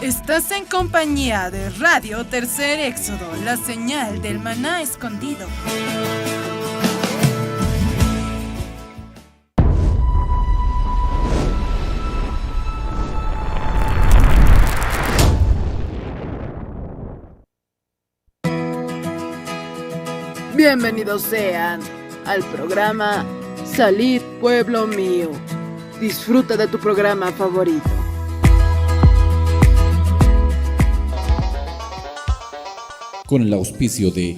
Estás en compañía de Radio Tercer Éxodo, la señal del maná escondido. Bienvenidos sean al programa Salid Pueblo Mío. Disfruta de tu programa favorito. Con el auspicio de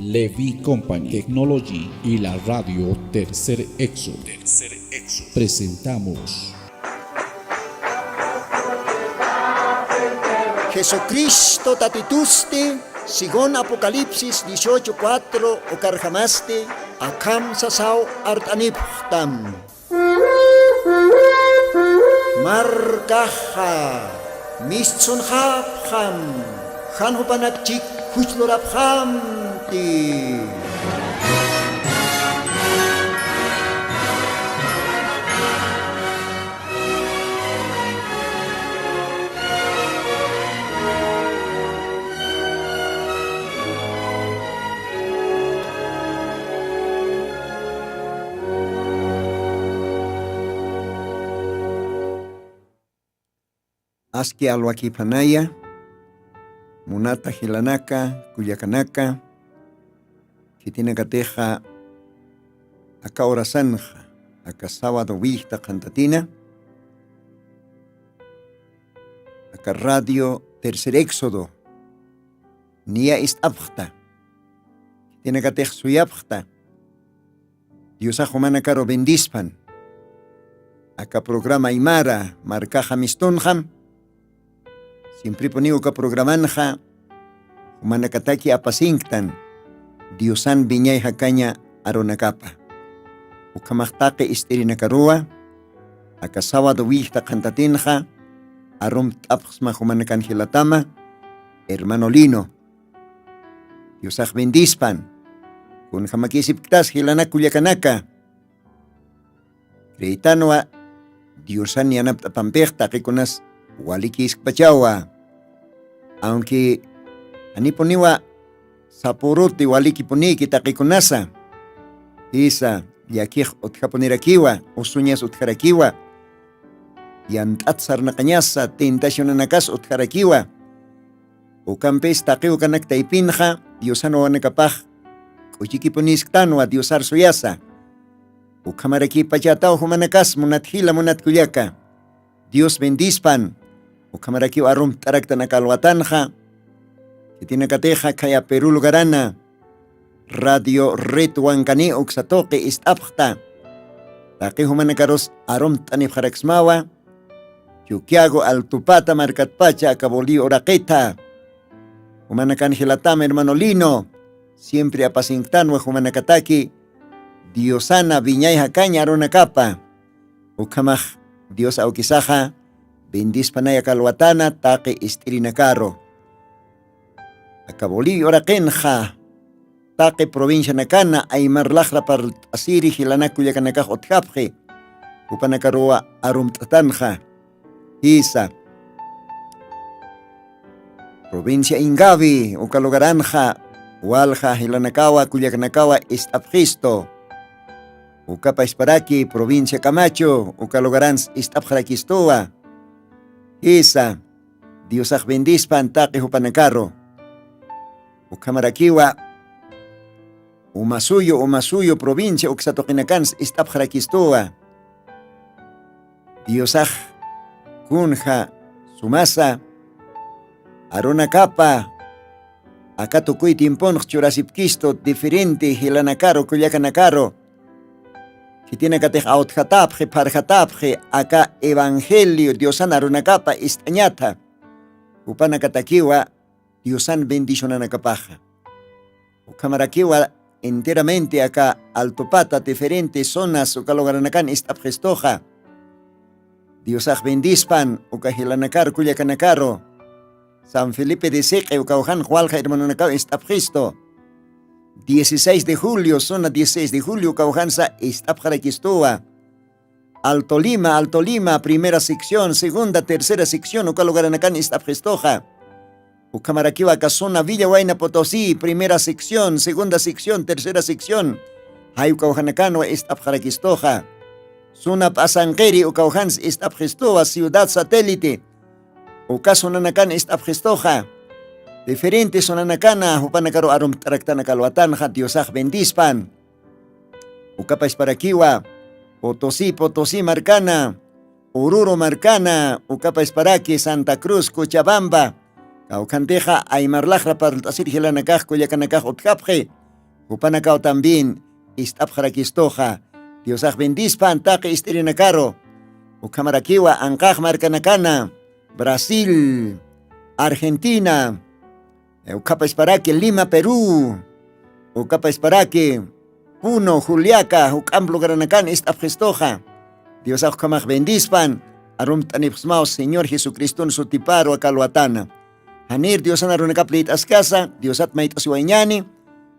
Levi Company Technology y la radio Tercer Éxodo, presentamos Jesucristo tatituste, según Apocalipsis 18:4, o carjamaste, akam sasao artaniptam. Markaha, mistsun hapham, hanhupanakchik, huchloraphamti. Aski alwaki panaya, munata hilanaka, kuyakanaka, kitina kateja, aka orasanja, aka sábado vista cantatina, aka radio Tercer Éxodo, nia ist abjta, kitina katej suyabjta, Diosa jomana karo bendispan, aka programa Aymara, marcaja mistunjam, siempre ponigo ka programanja, humanakataki apasinktan, Diosan biñay hakanya aronakapa. Ukamaktake istirinakaroa, aka sábado wihta kantatinja, arom tapsma humanakan hilatama, hermano Lino. Diosaj bendispan, kun hamakisiptas hilanak kuyakanaka. Kreitanoa, Diosan yanap tapampekta kikunas walikis pachawa. Aunque aniponiwa sapuruti waliki poniki takikunasa. Isa yakih utkaponirakiwa, usuñas utkarakiwa. Yantatsar na kanyasa tentasyon na nakas utkarakiwa. Ukampes takiw kanak taipinja, Diosano wanakapah. Kuchikiponisktano at Diosar suyasa. Ukamaraki pachataw humanakas munathila munatkuyaka. Dios bendispan. Ukamarakiw arum tarakta na kalwatanja, kitinakateja kaya Perú lugarana, radio retuankani uksatoke istapjta, taki humanakaros arum tanip haraksmawa, yukiago altupata markatpacha akaboli oraketa, humanakan hilatama hermano Lino, siempre apasingtanwa humanakataki, Diosana viñay hakanya aronakapa, ukamaj Dios aukisaja, bendispanaya kalwatana take istirinakaro. Akaboli orakenja take provincia nakana ay marlajra par asiri hilanaku yakanakaj otkapje. Upanakaroa arum tatanja. Isa. Provincia Ingavi ukalugaranja walja hilanakawa kuyakanakawa istapjisto. Ukapa isparaki provincia Camacho ukalugarans istapjarakistoa. Isa, Diosaj bendispan take hupanakaro. Ukamarakiwa, umasuyo provincia uksatokinakans istapjarakistoa. Diosaj kunja sumasa, aronakapa, akatukuy timpon churasipkisto diferente hilanakaro kuyakanakaro. Kitina katej autjatapje parjatapje aka evangelio Diosan arunakapa istañata. Upanakatakiwa Diosan bendicionanakapaja. Ukamarakiwa enteramente acá altopata diferentes zonas ukalogaraнаkan istapjestoja. Diosaj bendispan ukahilanakar kuyakanakaro. San Felipe de Seque ukaujan hualja hermanonakao istapjisto. 16 de julio, zona 16 de julio, Caujanza, Istapjaraquistoa. Alto Lima, primera sección, segunda, tercera sección, Ucalugaranacan Istapgestoja. Ucamaraquiwa Casona, Villa Huayna Potosí, primera sección, segunda sección, tercera sección. Hayucaujanacano Istapjaraquistoja. Sunap Asanqueri, Ucaujans Istapgestoa, ciudad satélite. Ucasonanacan Istapgestoja. Diferentes sonanacana, Upanacaro Arum Taractana Calhuatanja, Diosaj Bendispan. Ucapais Paraquiwa. Potosí Marcana, Oruro Marcana, Ucapais Paraqui, Santa Cruz, Cochabamba, Caucanteja, Aymarlajra para Asir Gilanacaj, Coyacanacaj, Otcapje, Upanacao también, Istapjaraquistoja, Diosaj Bendispan, Taque Isterinacaro, Ucamaraquiwa, Ancaj Marcanacana, Brasil, Argentina, Ucapais Paraqui, Lima, Perú, Ucapais Paraqui, Puno, Juliaca, Ucamblo Granacan, Istapgestoja. Dios Aucamaj Bendispan, Arum Tanipsmao, Señor Jesucristo, su tiparo a Calhuatana. Hanir, Dios Anarunacaplit Ascasa, Dios Atmait Asuañani,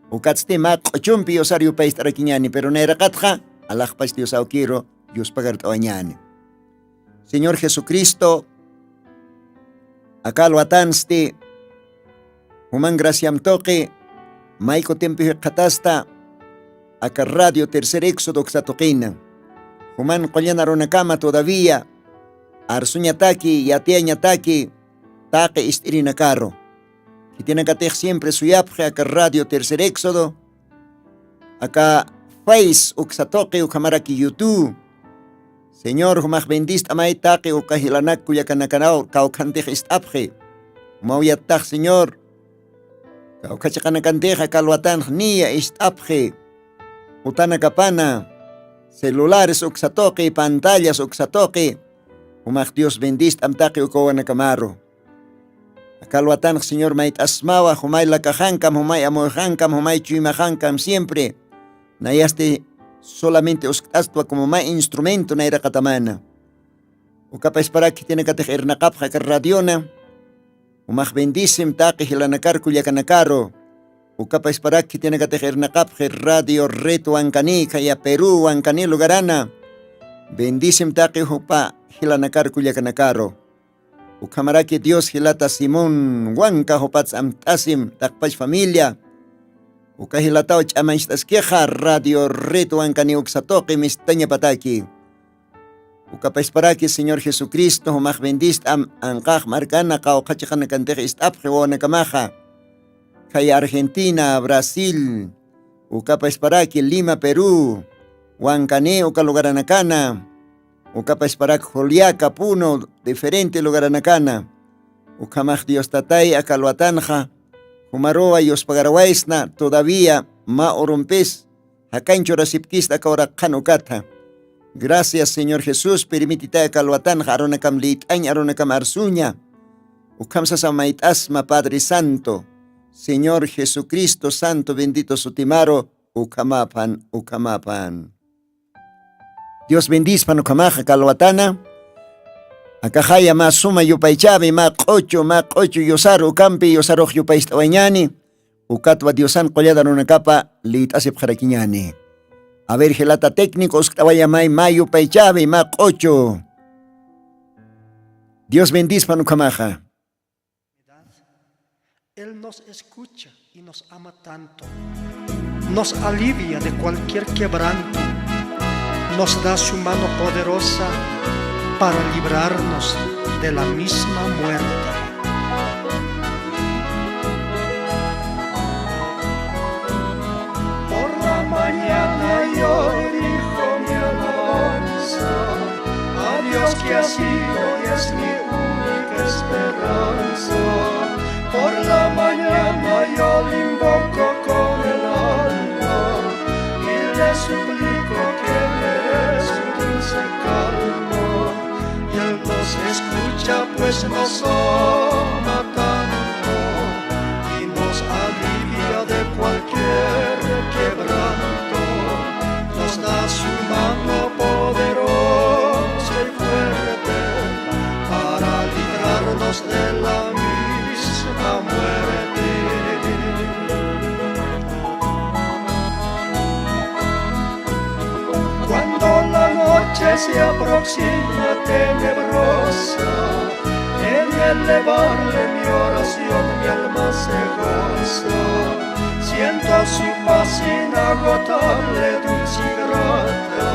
Ucatztima, Ochumpi, Osario País Taraquiñani, pero Nera Catja, Alajpais Dios Auquiro, Dios Pagartoañani. Señor Jesucristo, a Calhuatansti, Human Graciam Toque, Maiko Tempi Catasta, acá Radio Tercer Éxodo Xatoquina. Human Qollana Ronacama todavía. Arsuñataki, Yateañataki, Taque Istirinacaro. Que tiene que tener siempre su yapje acá Radio Tercer Éxodo. Acá Face Uxatoque Ucamaraki YouTube. Señor, Humaj bendist amay Taque Ucahilanak Kuyakanakanao, Caucantej Istapje. Humauyataj, Señor. Caucachakanacanteja Calhuatán Nia Istapje. Utanacapana, celulares uxatoque, pantallas uxatoque. Humaj Dios bendist amtaqui ucoanacamaro. Acalhuatán, Señor, mait asmawa, humay lacajancam, humay amojancam, humay chuimajancam, siempre. Nayaste solamente ustastua como más instrumento naira catamana. Ucapais para que tiene que tejer nacapja radiona. Humaj bendisim taqui hilanacar cuyacanacaro. Ucapais para que tiene que tejer nacapje radio reto ancani, kaya Perú, ancani lugarana. Bendisim taqui hupa hilanacar cuyacanacaro. Ucamaraki Dios hilata Simón, huanca hupats amtasim, takpach familia. Ucahilatao chamaistas queja radio reto ancani uxatoque mistaña pataki. Ucapais para que Señor Jesucristo, humaj bendist ancaj marcana, caucachacana canteja istapje o nacamaja. Kaya Argentina, Brasil, Ucapais para que Lima, Perú, Huancane, Ucalugaranacana, Ucapais para que Juliaca, Puno, diferente lugaranacana, Ucamaj Dios Tatay, Acalhuatanja, Humaroa y Ospagarawaisna, todavía ma orompes, Hacancho Rasipquista, Cauracanucata. Gracias, Señor Jesús, permitita Acalhuatanja, Aronacam Litain, Aronacam Arzuña, Ucamsasamait Asma, Padre Santo. Señor Jesucristo Santo, bendito Sutimaro, Ucamapan, Ucamapan. Dios bendispan Ucamaja, Calhuatana. Acajaya más suma yupaychavi, ma cocho, yosaro, ucampi, yosaro, yupaistawanyani. Ucatwa Diosan, collada runacapa, lit asip jaraquiñani. A ver, gelata técnicos, tawayamay, ma yupaychavi, ma cocho. Dios bendispan Ucamaja. Él nos escucha y nos ama tanto, nos alivia de cualquier quebranto, nos da su mano poderosa para librarnos de la misma muerte. Por la mañana yo dirijo mi alabanza a Dios que ha sido y es mi única esperanza. Por la mañana yo le invoco con el alma y le suplico que me dé su dulce calma. Y Él nos escucha pues nos ama tanto y nos alivia de cualquier quebranto. Nos da su mano poderosa y fuerte para librarnos de la muerte. Cuando la noche se aproxima tenebrosa. En elevarle mi oración mi alma se goza. Siento su paz inagotable, dulce y grata,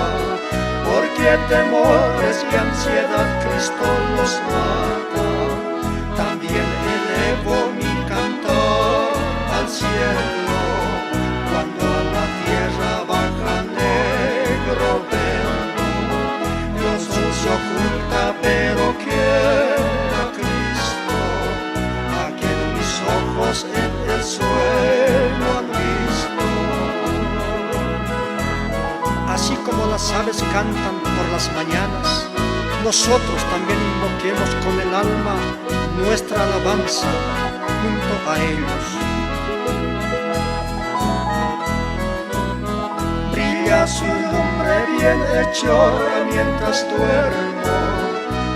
porque temores y ansiedad Cristo los mata. También elevo mi cantar al cielo, cuando a la tierra baja negro velo. Los ojos se oculta, pero quiero a Cristo, a quien mis ojos en el suelo han visto. Así como las aves cantan por las mañanas, nosotros también invoquemos con el alma nuestra alabanza junto a ellos. Brilla su lumbre bien hechora mientras duermo,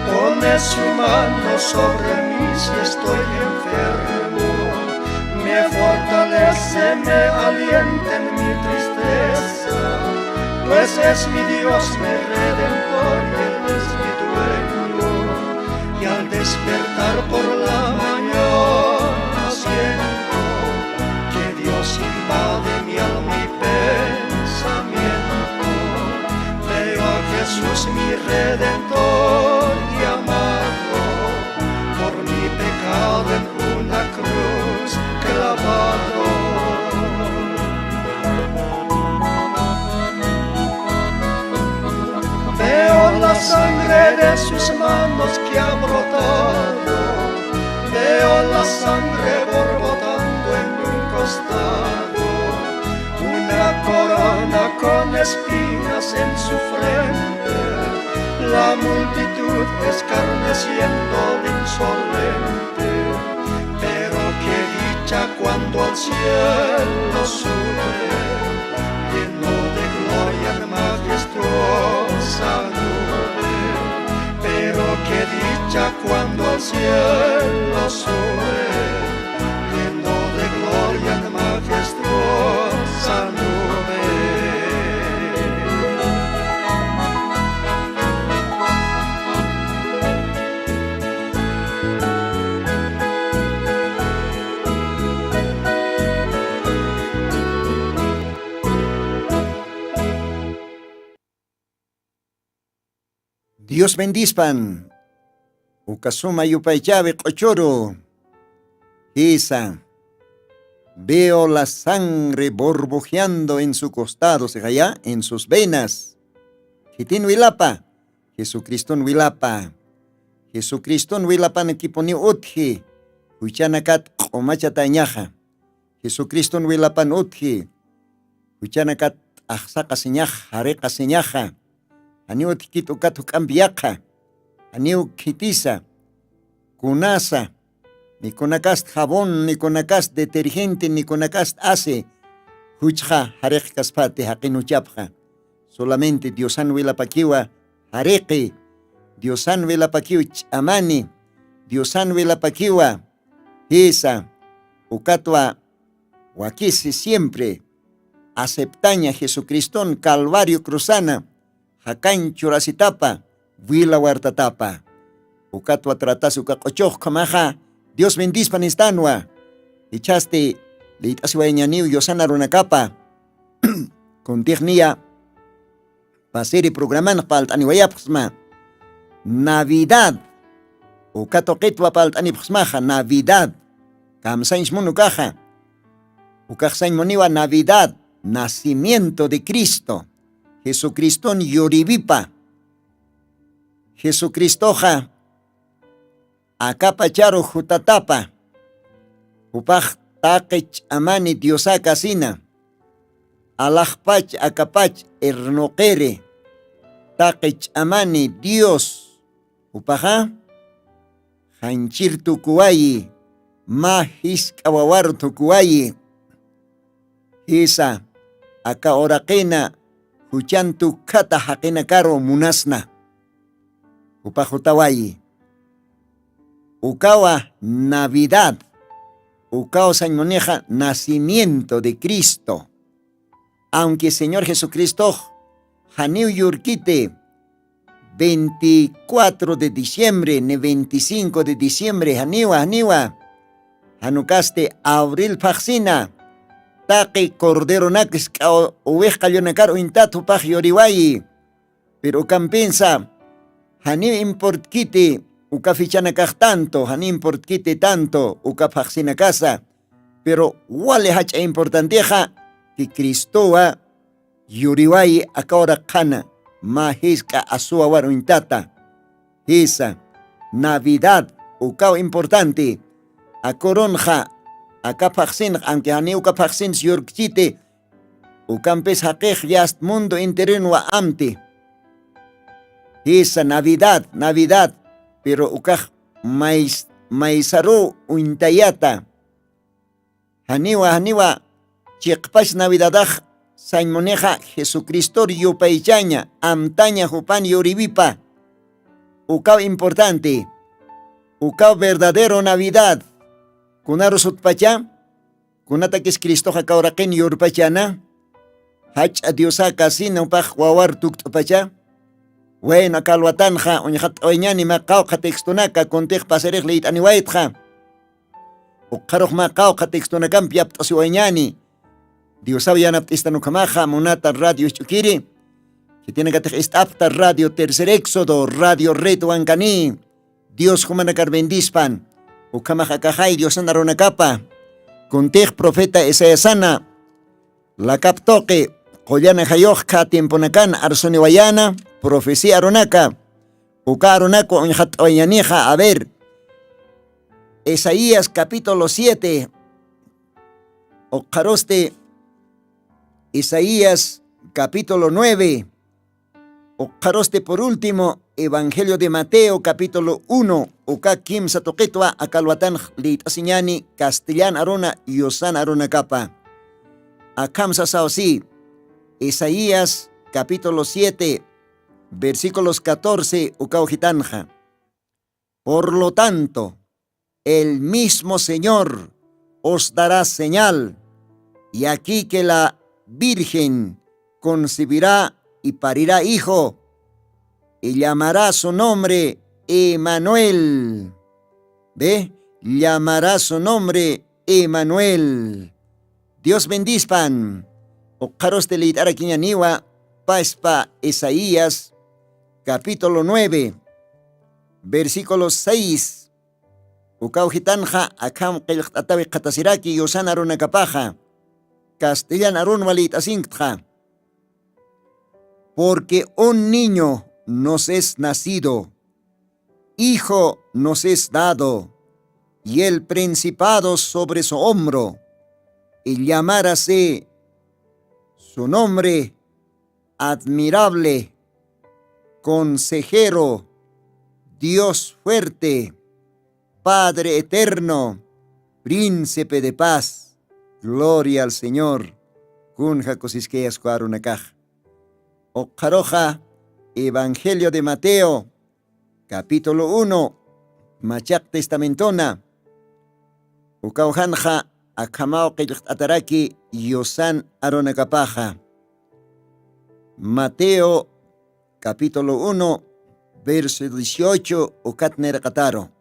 pone su mano sobre mí si estoy enfermo. Me fortalece, me alienta en mi tristeza, pues es mi Dios, mi Redentor, y Él es mi dueño. Y al despertar por la mañana siento que Dios invade mi alma y pensamiento. Veo a Jesús, mi Redentor y amado, por mi pecado en una cruz clavado. Veo la sangre de sus manos que ha brotado, veo la sangre borbotando en un costado, una corona con espinas en su frente, la multitud escarneciendo de insolente. Pero qué dicha cuando al cielo sube, lleno de gloria en majestuosa nube. Pero qué dicha cuando al cielo sube, lleno de gloria en majestuosa nube. Dios bendispan. Ukasuma yupaychabe qochoro. Isa. Veo la sangre borbojeando en su costado, se allá, en sus venas. Hitin wilapa. Jesucristo wilapa. Jesucristo wilapa nakiponi utji. Huchanakat omachatañaja. Jesucristo wilapan utji. Huchanakat ahsaka señaja, hareka señaja. Aniu tikitu katu cambiaca, aniu kitisa, kunasa, ni kunakast jabón, ni kunakast detergente, ni kunakast hace, huchja, harej kaspate, hakinuchapja. Solamente Diosan wilapakiwa, hareqi, Diosan wilapakiwa amani, Diosan wilapakiwa, esa, ukatwa, wakisi siempre, aceptaña Jesucristón, Calvario cruzana, Hakan churasitapa, Vila Huartatapa. Ukatwa tratasu kakochoh kamaja, Dios bendispan istanwa. Ichaste, leitaswa ñaniu yosana runakapa. Contignia, paseri programan palt aniwayapsma. Navidad. Ukato ketwa palt anipsmaja, Navidad. Kamsains munukaja. Ukaksain moniwa Navidad, nacimiento de Cristo. Jesucristón yoribipa. Jesucristoja. Acapacharo jutatapa. Upaj taquech amani diosaka sina. Alajpach acapach ernoquere. Taquech amani Dios. Upaja. Hanchir tukuayi. Mahis kawawar tukuayi. Isa. Aka oraqena. Huchantu kata hakena karo munasna. Upajutawayi. Ukawa Navidad. Ukawa sañmoneja nacimiento de Cristo. Aunque Señor Jesucristo, Janiu Yurkite, 24 de diciembre, ni 25 de diciembre, haniwa, hanukaste abril paxina, taqi cordero nakis oveja yonakar uintatu paj yoriwayi, pero campensa, hani import kite, uka fichanakaj tanto, hani import kite tanto, uka paxina casa, pero wale hacha importanteja, que Cristoa yoriwayi akora kana, mahiska asua waru intata, esa Navidad, uka importante, a coronja, a capaxin, aunque haneu capaxin yorkchite, u campes haquej yast mundo interino amte. Esa Navidad, pero ukaj maisaru uintayata. Haniwa, chiqpash Navidadaj, Saimoneja Jesucristo yupaychaña, amtaña jupan yorivipa. Uka importante, uka verdadero Navidad. Kunaro sutpacha, kunata que es Cristo jakauraken yorpachana, hach a diosa casino paj wawar tuktupacha, bueno kalwatanja, unjat oñani macao katextonaka, contej paserej leit aniwaitja, ukaroj macao katextonakan piaptasi oñani, diosa yanaptista nukamaja, monata radio chukiri, que tiene que apta radio Tercer Éxodo, radio Reto Ancani, Dios humanakar bendispan. Ukamajacajay Dios andarona capa, contej profeta Esayasana, la captoque, Collana Jayojka, Tiemponacan, Arsoni Wayana, profecía Aronaka, Uka Aronaco, Onjat Oyaneja, a ver, Isaías capítulo 7, Ocaroste, Isaías capítulo 9, Ocaroste por último, Evangelio de Mateo, capítulo 1, Uka Kim Satoquetua, Akalwatan Lit Asiñani, Castellán Arona, Yosan Arona Capa. Akam Sasausi, Isaías, capítulo 7, versículos 14, Ukaujitanja. Por lo tanto, el mismo Señor os dará señal, y aquí que la Virgen concebirá y parirá hijo, y llamará su nombre Emmanuel. ¿Ve? Llamará su nombre Emmanuel. Dios bendispan. Ocaros de litar niwa paspa Isaías, capítulo 9, versículo 6. Ukaujitanja akam qilqatawi qatasiraki yosan aruna kapaja. Castellan arun walit asingtja. Porque un niño nos es nacido, hijo nos es dado, y el principado sobre su hombro, y llamándose su nombre admirable, consejero, Dios fuerte, Padre eterno, príncipe de paz. Gloria al Señor. Kunja cosisqueas cuarunacaj. Ocaroja, Evangelio de Mateo, capítulo 1, Machak Testamentona, Ukaujanja, Akamao Ataraki, Yosan Aronakapaja. Mateo, capítulo 1, verso 18, Ukatner Kataro.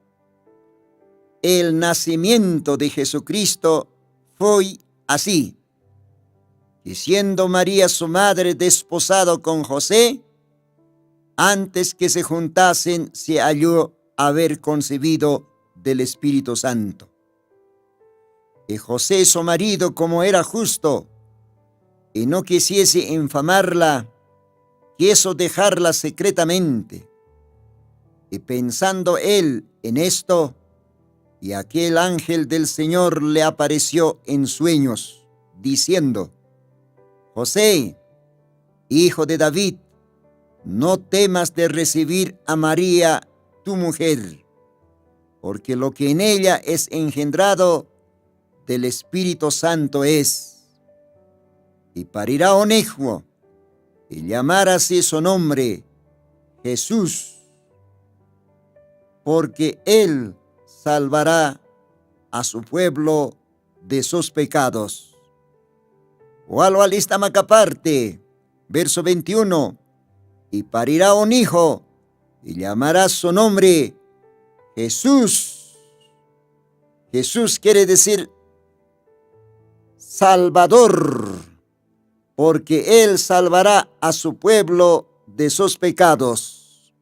El nacimiento de Jesucristo fue así, que siendo María su madre desposado con José, antes que se juntasen, se halló haber concebido del Espíritu Santo. Y José su marido, como era justo, y no quisiese infamarla, quiso dejarla secretamente. Y pensando él en esto, y aquel ángel del Señor le apareció en sueños, diciendo: José, hijo de David, no temas de recibir a María, tu mujer, porque lo que en ella es engendrado del Espíritu Santo es. Y parirá un hijo, y llamándose su nombre Jesús, porque él salvará a su pueblo de sus pecados. Walo alista macaparte, verso 21. Y parirá un hijo, y llamarás su nombre Jesús. Jesús quiere decir Salvador, porque Él salvará a su pueblo de sus pecados.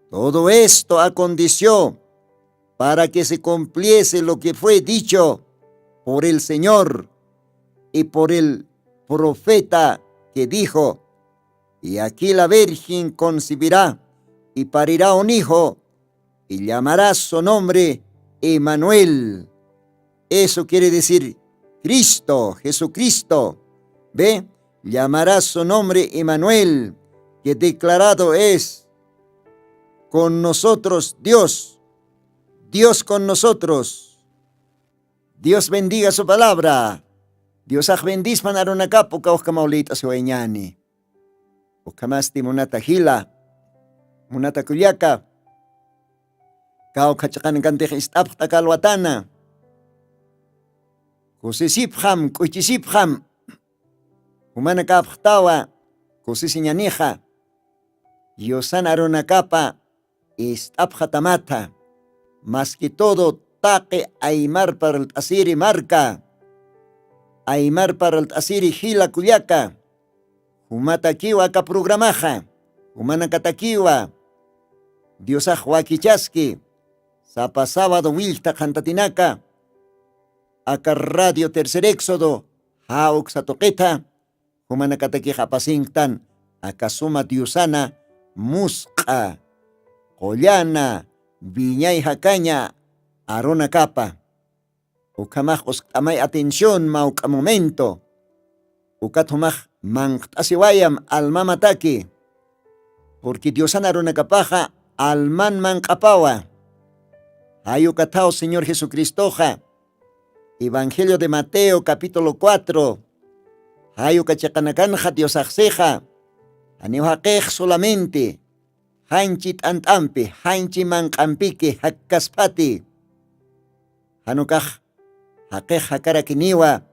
Todo esto aconteció para que se cumpliese lo que fue dicho por el Señor y por el profeta que dijo: y aquí la Virgen concebirá y parirá un hijo y llamará su nombre Emmanuel. Eso quiere decir Cristo, Jesucristo. ¿Ve? Llamará su nombre Emmanuel, que declarado es con nosotros Dios. Dios con nosotros. Dios bendiga su palabra. Dios bendice manarunakapo kauhkamaulita sueñani. Ukamasti munata hila. Munata kulyaka. Kaukachakan kantih istap takalwatana. Kusisipkham, kuchisipkham. Humanakaptawa, kusisiñanija. Yosan arunakapa istapjatamata. Más que todo, taque aymar para el asiri marca. Aymar para el asiri hila kuyaka. Humatakiwa ka programaja. Humanakatakiwa. Diosaj wakichaski. Sapa sábado wilta cantatinaka. Aka radio Tercer Éxodo. Hauk satoqueta. Humanakatakija pasingtan. Akasuma diosana. Musqa. Collana. Viñay hakaña. Arona capa. Ukamaj amay atención mauka momento. Ukatumaj manqtasiwayam almamataki. Porque diosana arona capaja alman manqapawa. Ayukatao Señor Jesucristoja. Evangelio de Mateo capítulo 4. Ayukachakanakanja diosajseja. Aniuhaqej solamente. Hanchit antampe, hanchi manqampike, hakkaspati. Hanukaj, haqej hakarakiniwa,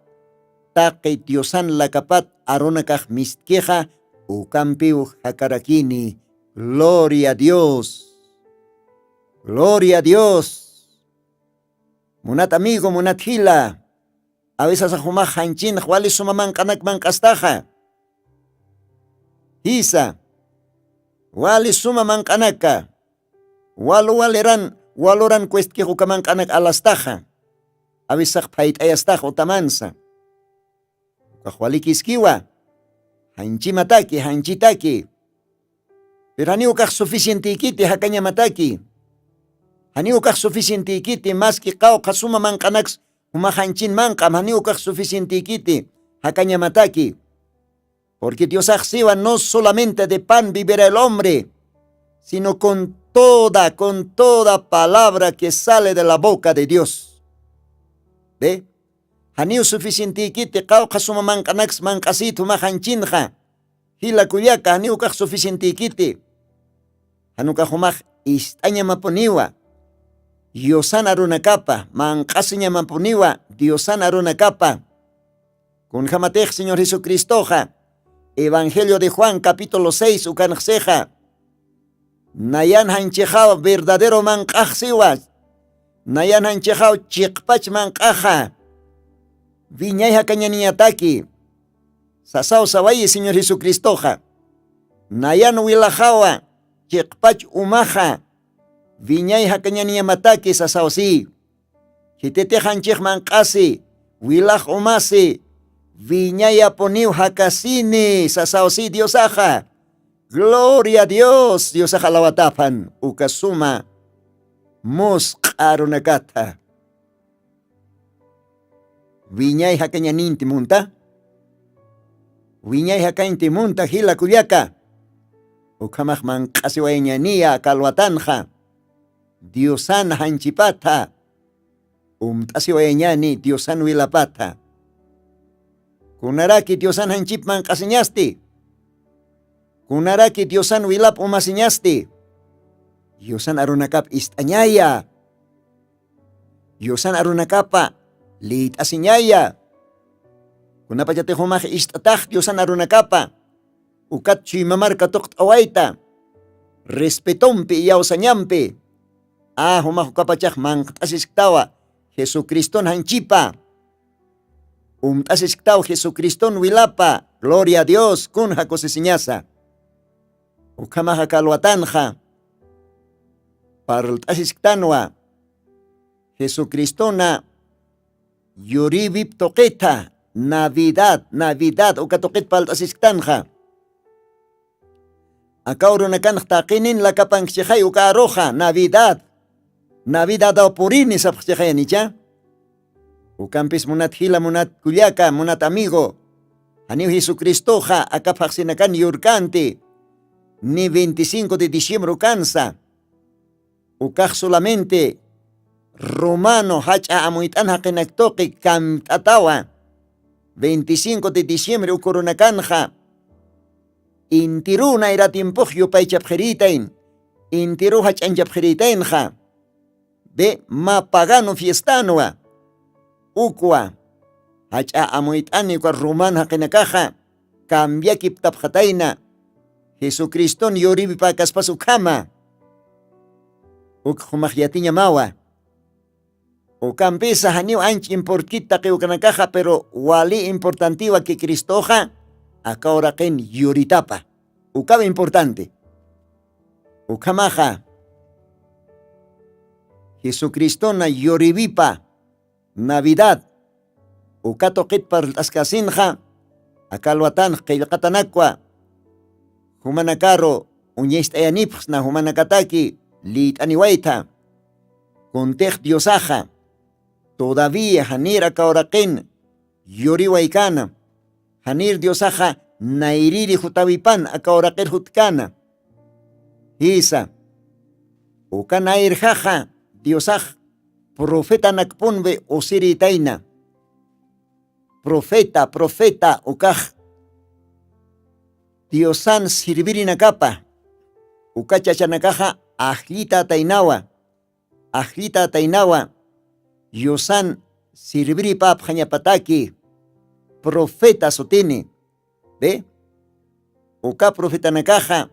taqe diosan lakapat aronakaj mistkeja, ukampiu hakarakini. Gloria a Dios. Gloria a Dios. Munat amigo, munat hila. A veces ahumaj hanchin, huali sumaman kanak mankastaja. Hisa. Wali suma mankanaka. Waloran quest que hukamankanak alastaja. Avisak pait ayastaja utamansa. Kahwali kiskiwa. Hanchi mataki, hanchitaki. Pero haniu kah suficiente ikiti hakanya mataki. Haniu kah suficiente ikiti mas ki kau kasuma mankanaks humahanchin mankam haniu kah suficiente ikiti hakanya mataki. Porque Dios activa no solamente de pan vivirá el hombre, sino con toda palabra que sale de la boca de Dios. ¿Ve? Haniu suficiente kite kau kasuma mankanaks mankasitu mahanchinja. Hila kuyaka haniu kah suficiente kite. Hanu kahumaj istaña maponiwa. Diosan arunakapa, mankasiña maponiwa, Diosan arunakapa. Con jamatej Señor Jesucristoja. Evangelio de Juan, capítulo 6, ukanxeja. Nayan hanchejao verdadero manqajsiwas. Nayan hanchejao chiqpach manqaja. Viñayja cañaniataki. Sasao sawayi, Señor Jesucristoja. Nayan wilajawa chiqpach umaja. Viñayja cañaniamataki sasao si. Hitete hanchej manqasi. Wilaj umasi. Viñaya poniu hakasini, sasausi diosaja. Gloria a Dios, diosaja lawatapan, ukasuma, musqarunakata. Viñay hakañaninti munta. Viñay hakainti munta hila kuyaka. Ukamaj mankasiwañania kalwatanja. Diosan hanchipata. Tasiwañani diosan wilapata. Kunaraki Diosan hanchip mankasiñasti. Kunaraki Diosan wilap umasiñasti. Diosan arunakap istañaya. Diosan arunakapa lit asiñaya. Kunapachate humaj istataj Diosan arunakapa. Ukat chuimamar katok awaita. respetompi yawsañampi, humaq kapachaq manqt'asisktawa Jesucriston hanchipa, t'asisktawa Jesucriston wilapa, gloria a Dios, kunja kosisiñasa. Ukamaja kalwatanja, para t'asisktanwa, Jesucristona, yuribip toqueta, Navidad, ukatoqit pal t'asisktanja. Akauro na kan taqinin la kapang sihay uka roja, Navidad daw purini sa sihay nicha. Ukampis munat hila munat kulyaka, munat amigo. Aniw Jesucristo ja akapaksinakan yurkanti ni 25 de diciembre kansa. Ukak solamente Romano hacha amuitan hakinaktoki kam tatawa. 25 de diciembre ukurunakanja. Intiru na iratimpoj yupay chapjeritain. Intiru hachan chapjeritain ja. Be mapagano fiestanoa. Ukwa. Hacha amuitani kwa Romano hakinakaja. Kambiakip tapjataina. Jesucriston yoribi pakaspas ukama. Humakyatinya mawa. Ukampisa haniw anch importkita que ukanakaja, pero wali importantiwa que Cristoja akahora ken yuritapa. Ukaba importante. Ukamaja Jesucristona yoribipa Navidad. Ukatokit par askasinja akalwatan qillqatanakwa. Humanakaro uñestayanipx na humanakataki lit aniwaita. Contej diosaja. Todavía hanir akaoraqin yoriwaykana. Hanir diosaja nairiri jutawipan akaoraqir jutkana. Hisa. Ukanair jaja diosaj profeta nakpunbe osiritaina. Profeta ukaj. Diosan sirviri nakapa. Ukachachanakaja ajlita tainawa. Yosan sirviri pap hanyapataki. Profeta sotini. ¿Ve? Uka profeta nakaja.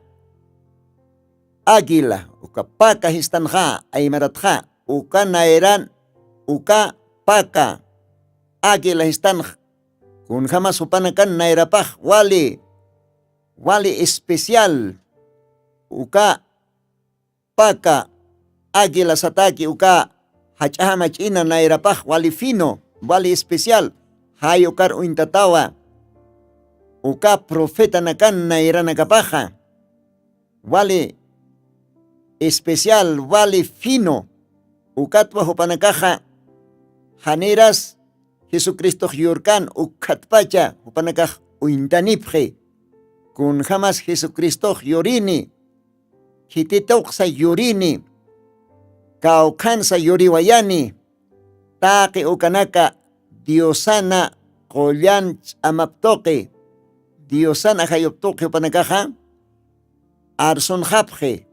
Águila. Uka paka histanja. Aymaratja. Uka naeran. Uka paka. Águila histanja. Kun jamás upanakan naerapaj. Wali especial. Uka paka. Águila sataki. Uka hachamachina nairapaj wali fino, wali especial, hayokar uintatawa. Uka profeta nakan nairanakapaja. Wali especial, wali fino. Ukatwa hupanakaja. Haneras Jesucristo yurkan ukatpacha hupanakaj uintanipje. Kun jamás Jesucristo yorini. Hititoksa yorini. Kaukansa yoriwayani. Taki ukanaka diosana kolyan amaptoke. Diosana hayoptoke upanakaja. Arson japje.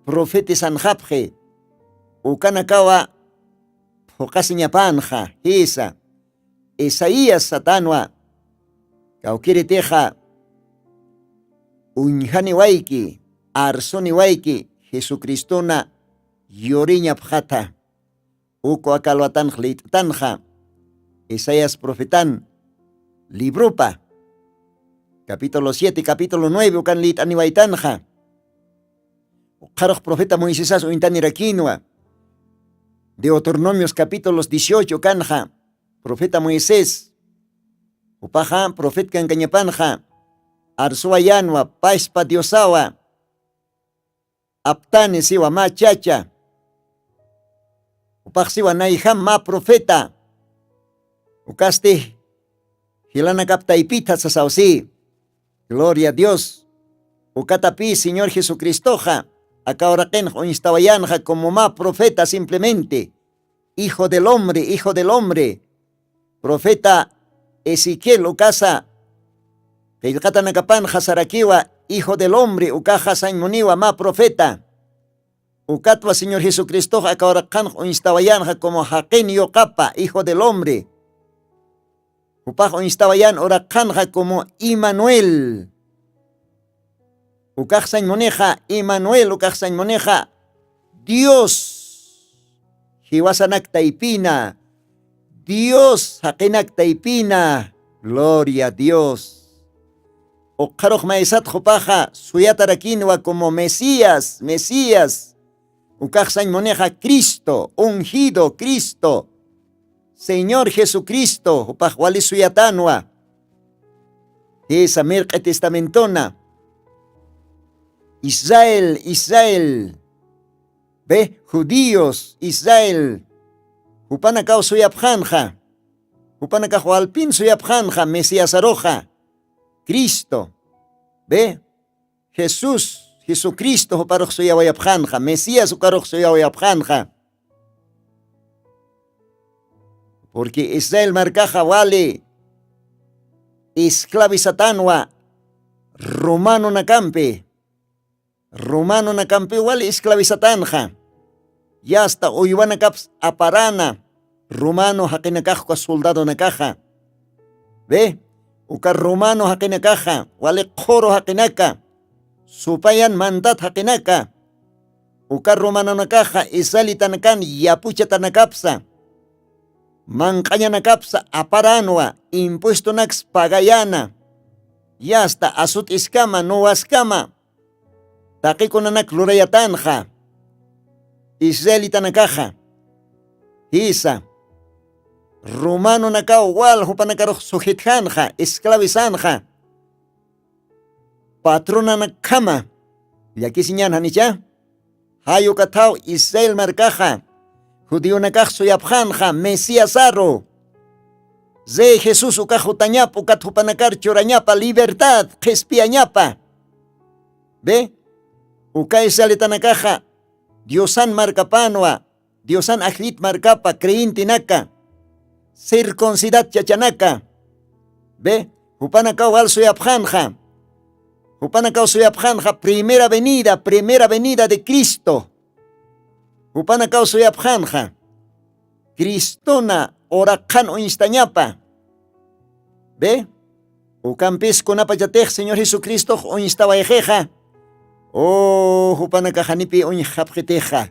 Profetisan japje. Ukanakawa hokasiñapanja. Hisa. Isaías satanwa. Kaukiriteja. Unjani waiki. Arsoni waiki. Jesucristona. Yoriña pjata. Uko akalwatan tanja. Isaías profetan. Librupa. Capítulo 7, capítulo 9. Ukan lit aniwaitanja. Ukarok profeta Moisés uintanirakinwa. Deuteronomios capítulos 18 kanja. Profeta Moisés. Upaja profet kankañapanja. Arsuayanwa. Paispa diosawa. Aptani siwa ma chacha. Upaksiwa naiham ma profeta. Ukaste hilana kaptaipita sasausi. Gloria a Dios. Ukatapi Señor Jesucristoja. Akaoraken o instawayanja como ma profeta simplemente. Hijo del hombre. Profeta Ezequiel ukasa. Keilkatanakapan hasarakiwa. Hijo del hombre, ukaja saimoniwa ma profeta. Ukatwa Señor Jesucristo, akaorakan o instawayan como haken yokapa, hijo del hombre. Upaj o instawayan orakan como Immanuel. ukaqsañ moneja Emmanuel ukaqsañ moneja Dios hiwasanak taipina, Dios haqinak taipina, gloria a Dios. Oqaroj maesat jopaja suyatarakinwa como Mesías, ukaqsañ moneja Cristo, ungido Cristo, Señor Jesucristo, jopaj wali suyatanwa. Esa mirqa testamentona. Israel. Ve, judíos, Israel. Hupanakaw suyapjanja. Hupanakaw alpin suyapjanja, Mesías aroja. Cristo. Ve, Jesucristo huparoj suyawayapjanja. Mesías huparoj suyawayapjanja. Porque Israel marcaja vale esclavizatanwa Romano nakampe wale esclavizatanja. Ya hasta uywana kaps aparana Romano hakinakajwa soldado nakaja. Ve, uka Romano hakinakaja wale koro hakinaka. Supayan mandat hakinaka. Uka Romano nakaja Israelitanakan yapucha tanakapsa. Mankanya nakapsa aparanwa impuesto nax pagayana. Ya hasta asut iskama no askama. Takiko nanak lurayatanja. Israelita nakaja. Isa. Romano nakao wal hupanakaroh sujetjanja, esclavizanja. Patrona nakama. Yaki sinyan hanicha. Hayo katao Israel marcaja. Judío nakaj suyapjanja, Mesías aro. Ze Jesús ukajutañapa, ukatjupanakar chorañapa, libertad, jespiañapa. Ve, ukay salitanakaja, Diosan marcapanua, Diosan ajlit marcapa, creintinaka, circuncidad chachanaka. Ve, upanakaw al suyapjanja, primera venida de Cristo. Upanakaw suyapjanja, Cristona orakan o instañapa. Ve, ukampis kunapa yatej Señor Jesucristo o instawayejeja. Oh, upanakajanipi o injapjeteja.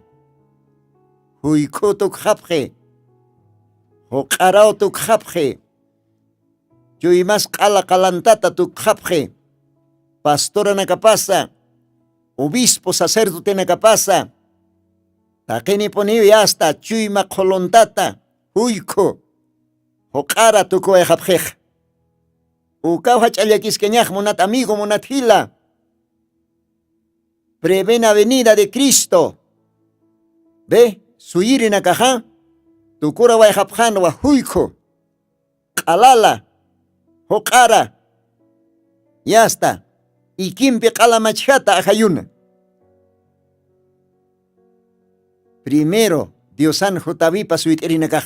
Huikutuk japje. O karautuk japje. Yuimas kalantata tuk japje. Pastora nakapasa. Obispo sacerdote nakapasa. Takini poniwi hasta chuyma kolontata, huyko, hokara tuko ejapjej. Ukaw hachayakiskeñaj monat amigo monat hila. Prevena venida de Cristo. Ve, suyiri nakaja, tukura wa ejapjanwa huyko, kalala, hokara. Ya está. Y kimpi kalamachata ajayuna. Primero, Diosan Jotavipa suit erinakaj.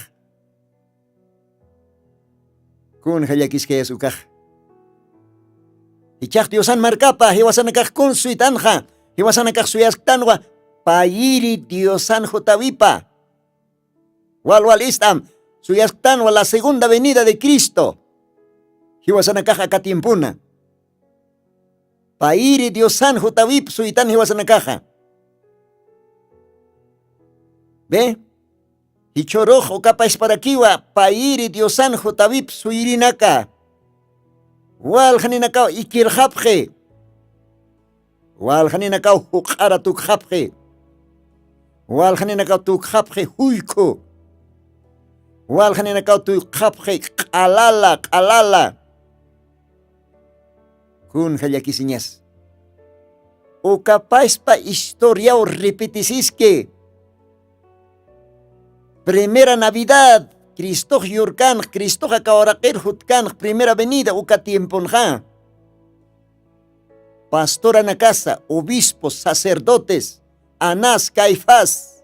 Kun hayakiske asukaj. Ichak Diosan marcapa, hiwasanakaj kun suitanja, hiwasanakaj suyastanwa, pairi Diosan Jotavipa. Walwal istam, suyastanwa la segunda venida de Cristo. Hiwasanakaj akatimpuna. Pairi Diosan Jotavip suitan hiwasanakaja. Ve, hichorojo capaz para kiwa, pairi Diosan Jotavip suirinaka. Wal haninakao ikirjapje. Wal haninakao hukara tukjapje. Wal haninakao tukjapje huyko. Wal haninakao tukjapje kalala. Kun hayakisiñas. O capaz pa historia o repetisiske. Primera Navidad, Cristo yurkan, Cristo hakaorakir hutkan, primera venida uka tiemponja. Pastora na casa, obispos, sacerdotes, Anás, Caifás.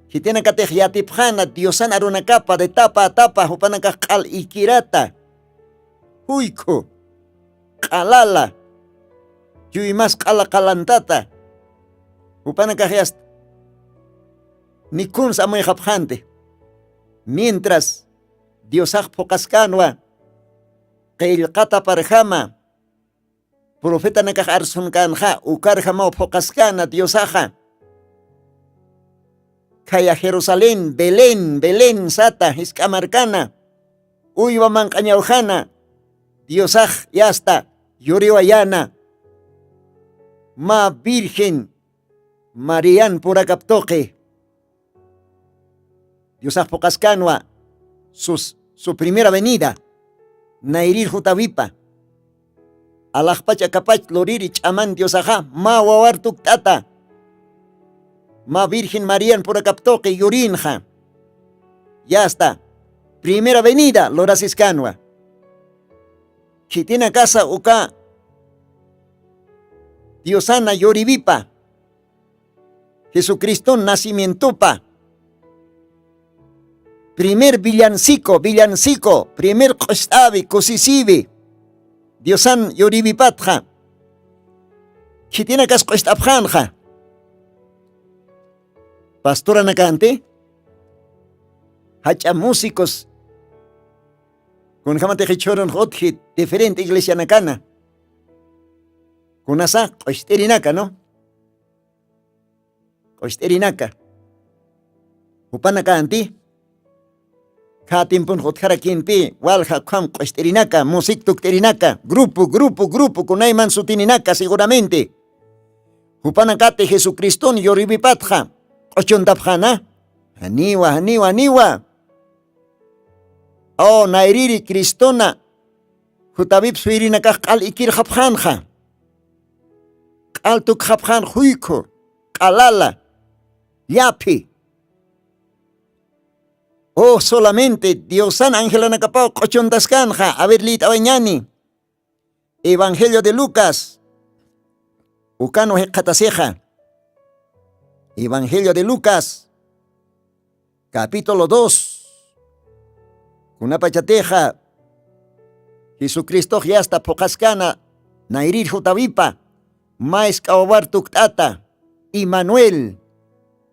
Hitena katejyatipjana, Diosan arunakapa de tapa a tapa, hupanakakal ikirata. Huyko, kalala, yuimas kalantata. Hupanakajyast. Ni kun sa muy japjante. Mientras Diosaj pokaskanwa, keilkata parjama, profeta nakaj arsun kanja, ukarja mau pokaskana Diosaja. Kaya Jerusalén, Belén, Belén, Sata, Iscamarcana, Uywa Mancañaujana, Diosaj, Yasta, Yoriwayana, Ma Virgen, Marian Puracaptoque, Diosaj Pocascanua, su primera venida, Nairir Jutavipa, Alajpacha Capach, Loririch, Aman Diosaja, Ma Wawartuk Tata, Ma Virgen Marian Puracaptoque, Yurinja. Ya está. Primera venida, Lorasiscanua. Chitina casa uka. Diosana Yorivipa. Jesucristo nacimientopa. Primer villancico, primer costavi, cosisivi. Diosan Yorivipatja. Chitina cas costabjanja. Pastora Nakante, hacha músicos, con jamate hechoron hothit, diferente iglesia nakana, con asa, coisterinaka, ¿no? Coisterinaka. Upanaka anti, Katimpun hothara kinpi, walha kam coisterinaka, music tukterinaka, grupo, con ayman sutininaka seguramente. Upanakate Jesucristo yoribipatja. Ochondapjana, aniwa. Oh, nairiri Cristona, Jutabib suirina kal ikir japjanja. Kaltuk japjan huiko, kalala, yapi. Oh, solamente Diosan Ángela Nakapao, Cochondascanja, a ver lit abañani. Evangelio de Lucas, Ucano Hecataseja. Evangelio de Lucas, capítulo 2. Una pachateja. Jesucristo ya está pocascana. Nairir Jutavipa. Mais Kaobar Tuktata. Immanuel.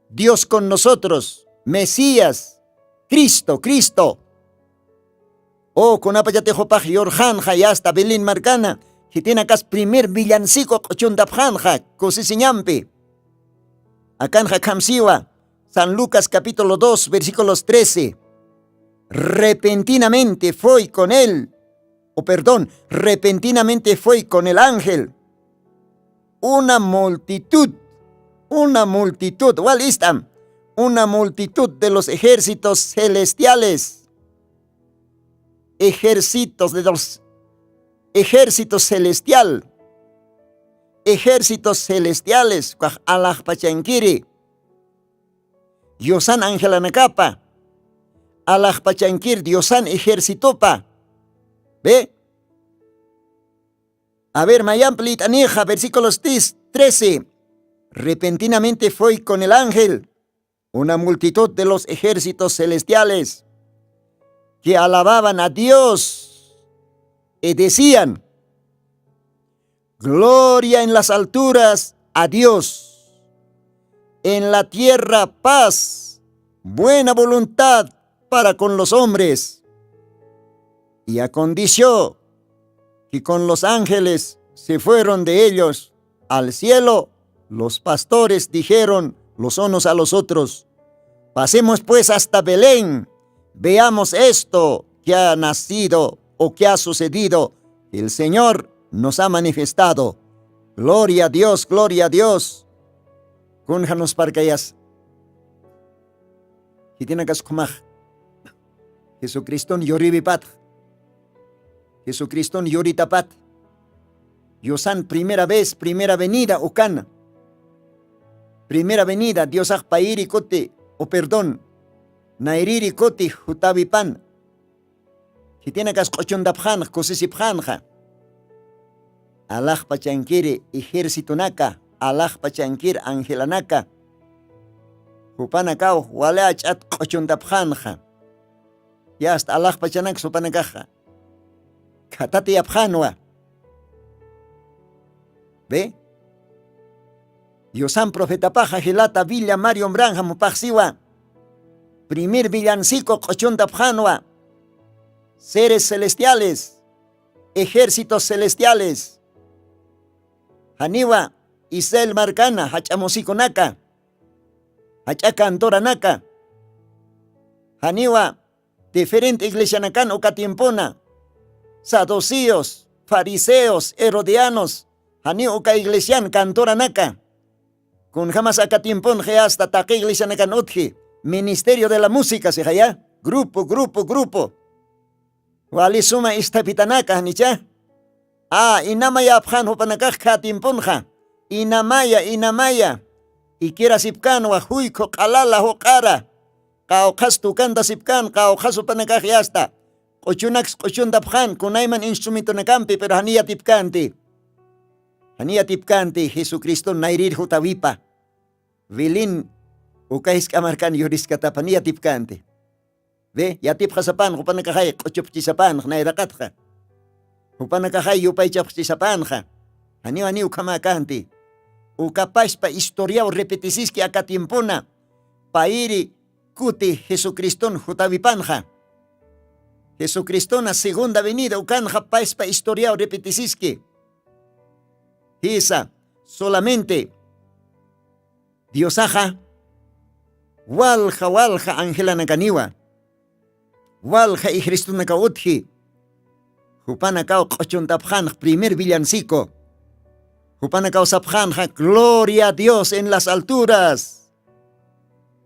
Dios con nosotros. Mesías. Cristo. Oh, con una pachatejo paj Yorjanja ya está Belén Marcana. Que tiene acá primer villancico cochundapjanja. Cosisiñampe. Acá Kamsiwa, San Lucas capítulo 2, versículos 13. Repentinamente fue con él, repentinamente fue con el ángel. Una multitud, Walistam, una multitud de los ejércitos celestiales. Ejércitos celestiales, Allah Pachankiri, Diosan Ángela Nakapa, Allah Pachankir, Diosan Ejércitopa. ¿Ve? A ver, Mayamplit Aneja, versículos 13. Repentinamente fue con el ángel una multitud de los ejércitos celestiales que alababan a Dios y decían: gloria en las alturas a Dios, en la tierra paz, buena voluntad para con los hombres. Y aconteció que con los ángeles se fueron de ellos al cielo. Los pastores dijeron los unos a los otros: pasemos pues hasta Belén, veamos esto que ha nacido o que ha sucedido. El Señor nos ha manifestado. Gloria a Dios, gloria a Dios. Kunjanos parkayas. Hitinakas kumaj. Jesucristo yoribipat. Jesucristo yoritapat. Diosan primera vez, primera venida, ukan. Primera venida, Diosaj pairi kote, o perdón, nairiri kote, hutabipan. Hitinakas kochondapjan, kosisipjanja. Allah pachankiri ejército naka, Allah pachankir angelanaka. Hupanakao wala chat kochondapjanja. Ya hasta Allah pachanak supanakaja. Katati apjanwa. ¿Ve? Diosan profeta paja gelata villa Mario Branja mupaxiwa. Primer villancico kochondapjanwa. Seres celestiales, ejércitos celestiales. Haniwa Isel Marcana, Hachamosikonaka, Hachakantoranaka, Haniwa diferente iglesia nakan okatiempona, saduceos, fariseos, herodianos, Hani oka iglesian cantoranaka, con jamás akatiempon hasta taque iglesia nakan utji, ministerio de la música se haya, grupo, wali suma istapitanaka hanicha, inamaya abjan hopanakaj katimponja, inamaya, ikiera sipkan wahuiko kalala hokara, kaukas tukanta sipkan, kaukas hopanakaj yasta, kochunax kochundapjan, kunaiman instrumento nakampi, pero hania tipkanti, Jesucristo nairir hutawipa, vilin, ukais kamarkan yuris katapania tipkanti. Ve, yatip kasapan, kupanakahay, kochupchisapan, nairakat Upanakahay yupay chapchisapan Haniu kamakanti. Ukapais pa historia o repetisiski akatiempona. Pairi kuti Jesucriston jutavipanja. Jesucristona segunda venida ukanja pais pa historia o repetisiski. Hisa solamente Diosaja walja Angela nakaniwa. Walja y Cristo nakautji. Hupanakao kochuntapjan primer villancico. Hupanakao sapjanja gloria a Dios en las alturas.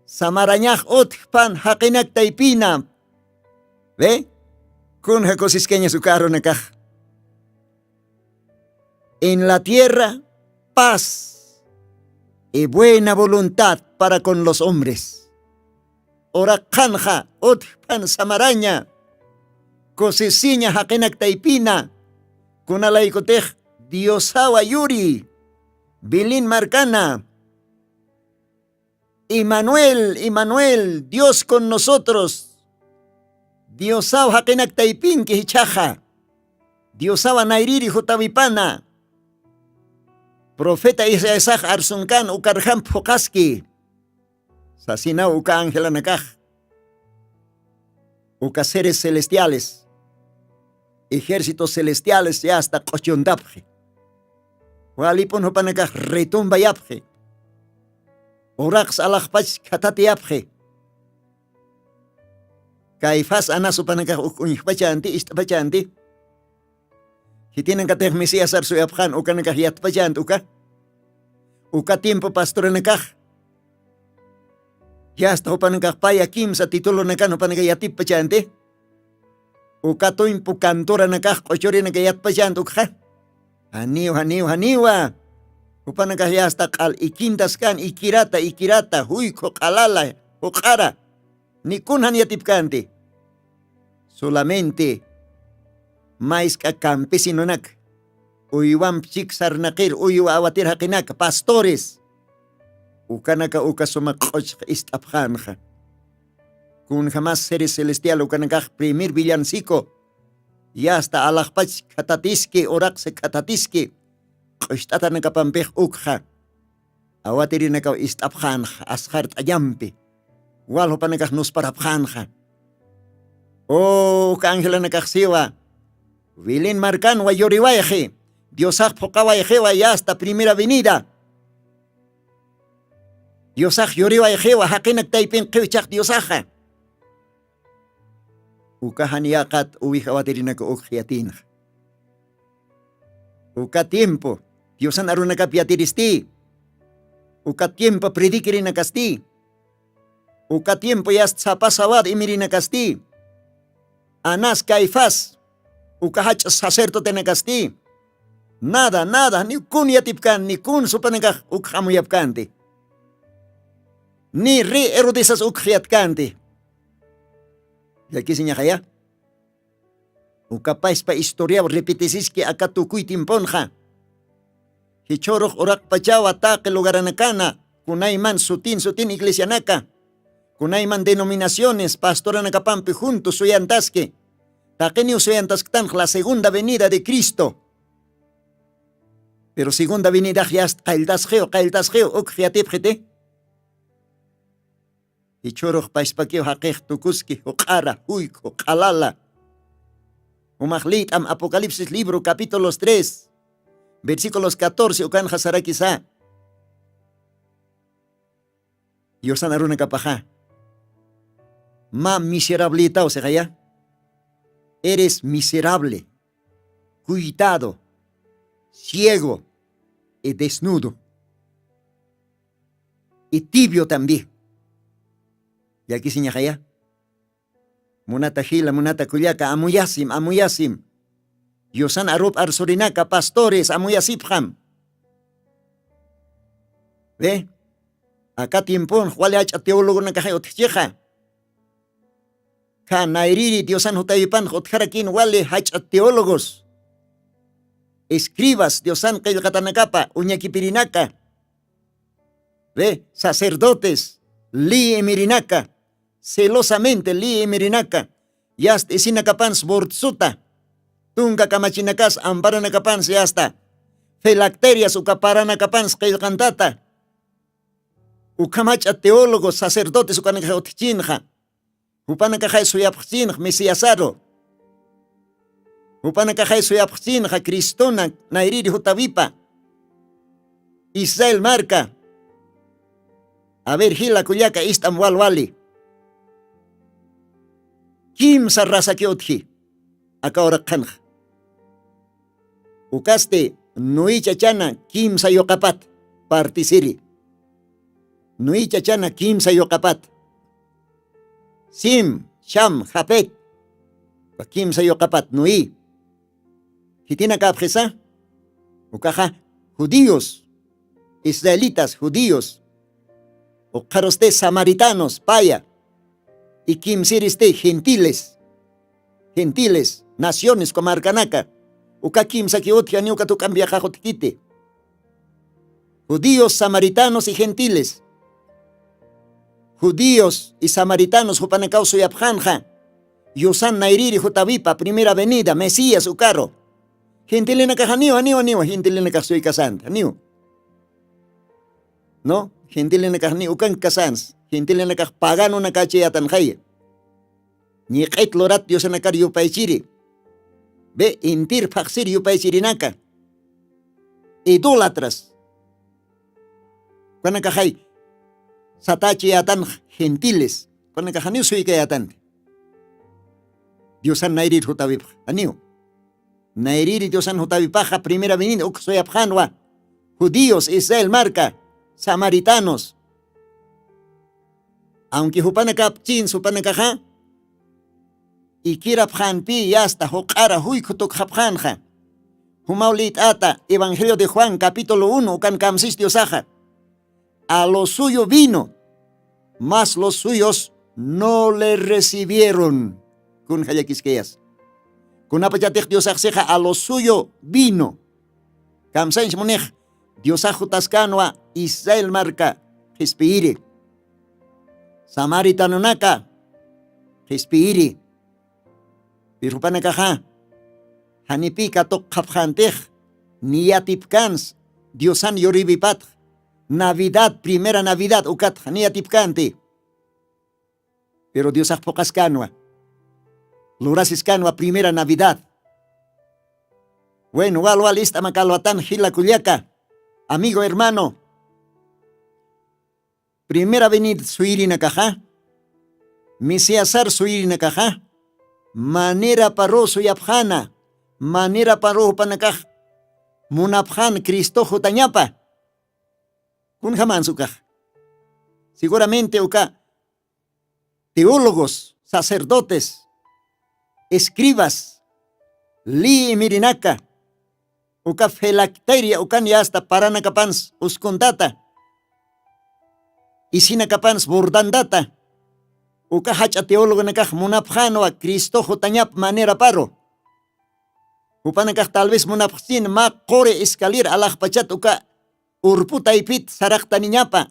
Samarañaj utpan hakinak taipina. ¿Ve? Kun jacosisqueña su carro nakaj. En la tierra, paz y buena voluntad para con los hombres. Ora kanja utpan samaraña. Kosisinya hakinak taipina, kunalaikotej Diosawa Yuri, Bilin Marcana, Immanuel, Dios con nosotros, Diosawa hakinak taipin kihichaja, Diosawa nairiri jutavipana, Profeta Isaías Arsunkan ukarjam pokaski, Sasina uka Ángela nakaj, uka seres celestiales, ejércitos celestiales ya hasta cochondapje. Walipon hopanakaj retumba yapje. Orax alajpach katati yapje. Caifás anas hopanakaj ukunjpachanti istapachanti. Hitinan katej Mesías arsu yapjan ukanakaj yatpachant uka tiempo pastorenakaj. Ya hasta hopanakaj paya kimsa titulo nakan hopanakaj yatipachanti. Ukatoin pukantora nakaj kochori nakayat pachant ukja. Haniwa. Upanakaj ya hasta kal ikintas kan ikirata huiko kalala ukara. Nikunhan yatipkanti. Solamente mais ka campesino nak. Uyuam chiksar nakir uyu awatir hakinak pastores. Ukanaka ukasumakoch istapjanja. Kun jamás seres celestial ukanakaj primer villancico. Ya hasta alajpach katatiski orakse katatiski. Koshtata nakapampej ukja. Awatiri nakaw istapjanja ashart ayampi. Wal hopanakaj nusparapjanja. Ka Ángela nakajsiwa. Vilin Marcan wayoriwayaje. Diosaj pokawayajewa ya hasta primera venida. Diosaj yoriwayajewa hakinak taipin qiwichaj Diosaja. Ukahaniakat uwihawatirinaku ukhiatin. Uka tiempo, Diosan arunaka piatiristi. Uka tiempo predikirinakasti. Uka tiempo yas zapasawad imirinakasti. Anas Caifás, ukahach sacerdote nakasti. Nada, ni kun yatipkan, ni kun supanakaj ukhamuyapkanti. Ni ri erudisas ukhiatkanti. Yaki sinya kaya? Ukapais pa historia repetisiski akatukuy timponja. Hichorok orak pachawa take lugaranakana. Kunayman sutin iglesianaka. Kunayman denominaciones pastoranakapampi juntos suyantaske. Takeni suyantasktang la segunda venida de Cristo. Pero segunda venida yast kailtasgeo ukhiatipjete. Ichorok paispakio haqej tukuski uqara huiko qalala. Umahlit am Apocalipsis libro capítulos 3. versículos 14 ukan hasarakisa. Yosan aruna kapaja. Ma miserablita o sea, eres miserable, cuitado, ciego y desnudo. Y tibio también. Y aquí señala, munata hila, munata kulyaka, amuyasim. Yosan arup arsorinaka, pastores, amuyasipjam. ¿Ve? Acá tiempón, huale hacha teólogo na kaja otjeja. Ka nairiri Diosan hutayipan hotkarakin wale hacha teólogos. Escribas Diosan kailkatanakapa, uñakipirinaka. Ve, sacerdotes, li emirinaka. Celosamente li emirinaka. Yast isinakapans bortsuta. Tunga kamachinacas amparanacapans yasta. Felacterias ucaparanacapans kailkantata. Ukamacha teólogos, sacerdotes ukanakajotichinja. Upanakajay suyapchinj mesiasaro. Upanakajay suyapchinja Cristona nairiri hutavipa. Israel marca. A ver, hila kuyaka istam walwali. Kimsa raza kiotji. Acá ahora kanj. Ukaste nui chachana kimsa yokapat. Partisiri. Nui chachana kimsa yokapat. Sim, Sham, Japet. Kimsa yokapat nui. Hitina kapjesa. Ukaja judíos. Israelitas, judíos. Ukaroste samaritanos, paya. Y kimsiriste gentiles. Gentiles, naciones como Arcanaca. Uka kimsa kiotia ni uka tu cambia jajotikite. Judíos, samaritanos y gentiles. Judíos y samaritanos hupanacauso y abjanja. Yosan nairiri hutavipa, primera avenida, Mesías, Ucaro. Gentilina caja niwa, gentilina caja soy casante, niwa. No, gentilina caja niwa, ucan casans, gentilina caja pagano na cache atanjaya. Ni kait lorat yosanakar yupaichiri. Ve intir paxir yupaichirinaka. Idólatras. Cuanacajay. Satachi atan gentiles. Cuanacajaniu soy que atan. Diosan nairir hutavip. Aniu. Nairiri Diosan hutavipaja primera avenida. Uk soy abjanwa. Judíos, Israel marca. Samaritanos. Aunque hupanacap chin supanacaja. Y kira pi hasta hokara huy kutuk hapjanja. Humaulit ata, Evangelio de Juan, capítulo 1, can camsis diosaja. A lo suyo vino, mas los suyos no le recibieron. Kun hayakiskeas. Kun apachatech diosajseja, a lo suyo vino. Kamsainch monech, diosajutascanua, Israel marca, respire. Samaritanonaka, respire. Pirupanakaja, hanipika tok kapjantej, niatipkans, diosan yoribipat. Navidad, primera Navidad, ukat niatipkante. Pero Dios pocascanua. Lurasiscanua, primera Navidad. Bueno, walwal ista makalwatan hila kuliaka. Amigo hermano. Primera venid suirina caja. Misiasar suirina caja. Manera paro suyapjana. Manera paro panakaj. Munapjan Cristo jutañapa. Kun jaman sukaj. Seguramente uka teólogos, sacerdotes, escribas, li mirinaka, uka felacteria, ukan ya hasta paranacapans, uskuntata, isinacapans bordandata, uka hacha teólogo nakaj munapjanwa, Cristo jotanyap manera paro. Upanakaj tal vez munapjin ma kore escalir alajpachat uka urputa ipit sarakta niñapa,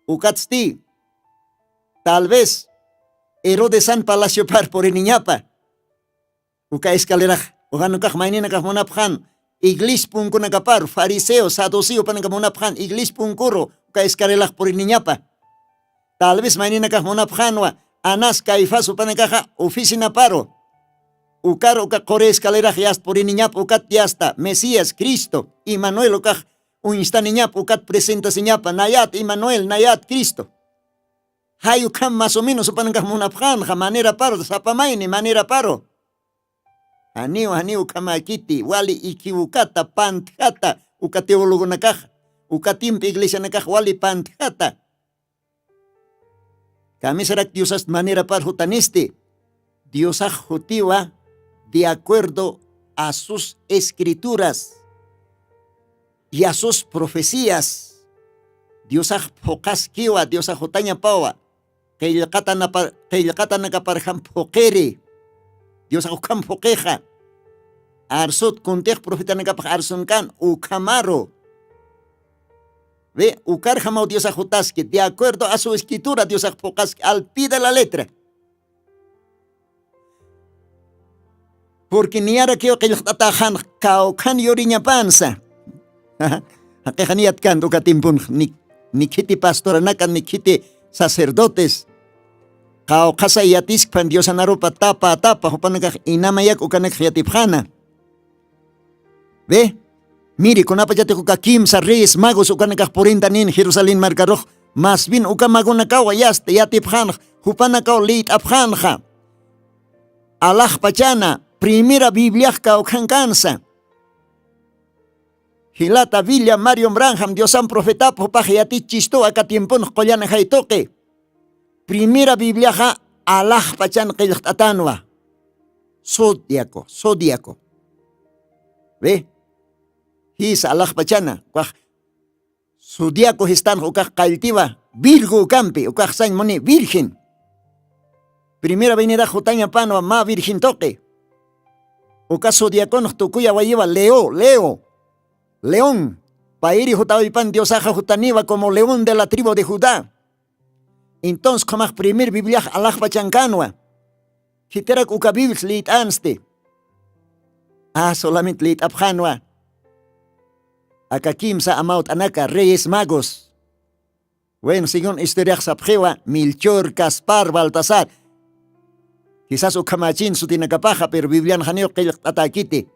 ukatsti. Tal vez Herodes San Palacio par por niñapa. Uka escalera, uganukaj mainina kaj munapjan, iglis punkunakapar, fariseo, saduceo panakamunapjan, iglis punkuro, uka escalera por niñapa. Tal vez mainina kaj munapjanwa, Anas Caifás upanakaja, oficina paro. ukar uka kore escalera yast por niñap ukat yasta Mesías Cristo Immanuel uka un instante niñap ukat presenta señapa nayat Immanuel nayat Cristo. Hay ukam más o menos upanangka munapjanja manera paro sapamaini manera paro. Aniu kamakiti wali ikiukata pantjata uka teólogo nakaj uka timpi iglesia nakaj wali pantjata. Kamisarak Diosas manera par jutaniste. Dios jutiwa de acuerdo a sus escrituras y a sus profecías. Dios fokas kiwa, Dios jutaña pawa. Que el kata nakaparjam pokere. Dios akam pokeja. Arsot kuntej profeta nakapaj arson kan ukamaro. Ve, ukar jamao Dios ajotasque, de acuerdo a su escritura, Dios ajocasque, al pie de la letra. Porque ni ahora que yo tatajan kaukan yoriña panza. Akejaniat kan ukatimpun ni kiti pastoranakan ni kiti sacerdotes. Kaukasa yatispan Dios anarupa tapa hupanakaj inamayak ukanak yatipjana. Ve. Mire, con apayate uka kimsa reyes magos uka nakaj porinta nin Jerusalén marcaroj, más bien uka magunakaw ayaste yatipjan, hupanakaw leit apjanja. Alaj pachana, primera Biblia ka ukan kansa. Hilata Villa Mario Branham, Diosan profeta, hupajayati chisto aka tiempon koyana jaitoke. Primera Biblia ja alaj pachan kayaktatanwa. Zodiaco. Ve? His alaj pachana, kwaj zodiaco histan ukaj kaltiva, Virgo campi, ukaj sain moni, virgen. Primera venida jutaña panwa ma virgen toque. Ukaj zodiacon tukuya wayiva león. Pairi jutavipan diosaja jutaniva como león de la tribu de Judá. Entonces, como primer Biblia alaj pachancanwa. Hiterak uka biblis lit anste. Solamente lit apjanwa. Acá kimsa amaut anaka reyes magos. Bueno, según historia sapjewa, Melchor, Gaspar, Baltasar. Quizás ukamachin su tinakapaja, pero Biblian janeo que atakite.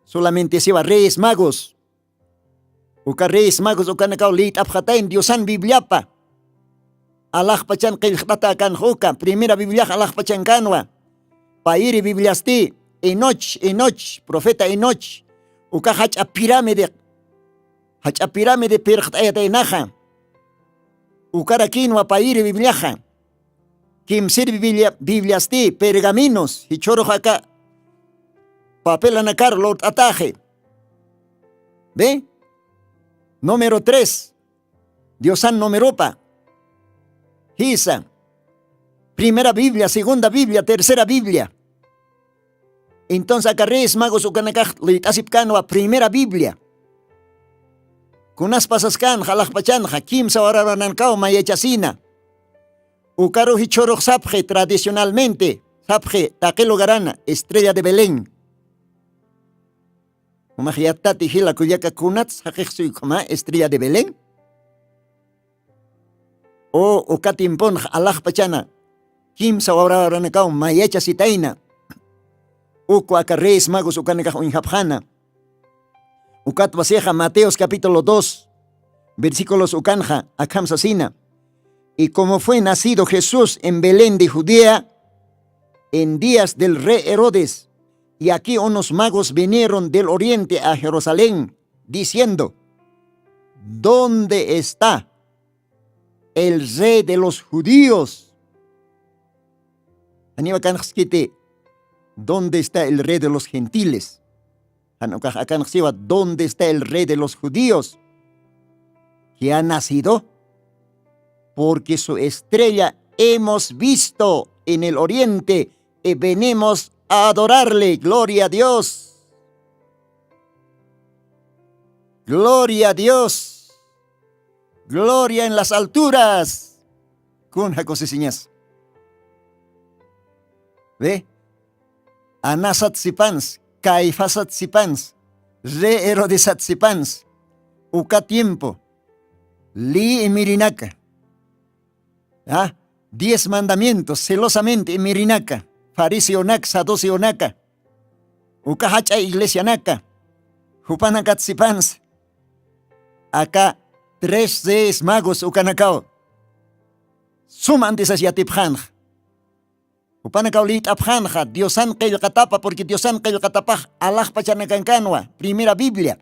Solamente se va reyes magos. Uka reyes magos ukanakao lit apjatain diosan Bibliapa. Alaj pachan que atakan hoka, primera Biblia alaj pachan kanwa. Pairi Bibliasti, Enoch, profeta Enoch. Uka hach a pirámide. Hacha pirámide perjtayata enaja. Ukara kinwa pairi bibliaja. Kim sirvi bibliasti pergaminos. Hichoro acá. Papel anacar Lord ataje. ¿Ve? Número 3. Diosan numeropa. Hisa. Primera Biblia, segunda Biblia, tercera Biblia. Entonces acá reyes magos ukanakaj litasip kanwa primera Biblia. Kunas pasaskan halaj pachanja kim sawararankao mayachasina. Ukaro hichoroj sapje tradicionalmente sapje taquelo garana estrella de Belén. Umajiatati hila kuyaka kunats hajexui koma estrella de Belén. O ukatimpon halaj pachana kim sawararankao mayachasitaina. Uko akarreis magos ukanekaj unjapjana. Ukat Baseja, Mateos capítulo 2, versículos ukanja, akamsasina. Y como fue nacido Jesús en Belén de Judea, en días del rey Herodes, y aquí unos magos vinieron del oriente a Jerusalén, diciendo, ¿dónde está el rey de los judíos? ¿Dónde está el rey de los gentiles? ¿Dónde está el rey de los judíos? Que ha nacido, porque su estrella hemos visto en el oriente y venimos a adorarle. Gloria a Dios. Gloria a Dios. Gloria en las alturas. Con jacosisiñas. ¿Ve? Anasat sipans. Caifasat sipans, re Herodesat sipans, uka tiempo, li mirinaka. 10 mandamientos celosamente mirinaka, fariseonak, sadoseonaka, Uka hacha iglesia naka. Hupana katsipans. Acá 3 Reyes Magos ukanakao. Suman desas yatipjanj. Upanakao lit apjanja. Diosan kayo katapa porque Diosan kayo katapaj. Allah pachanakankanwa. Primera Biblia.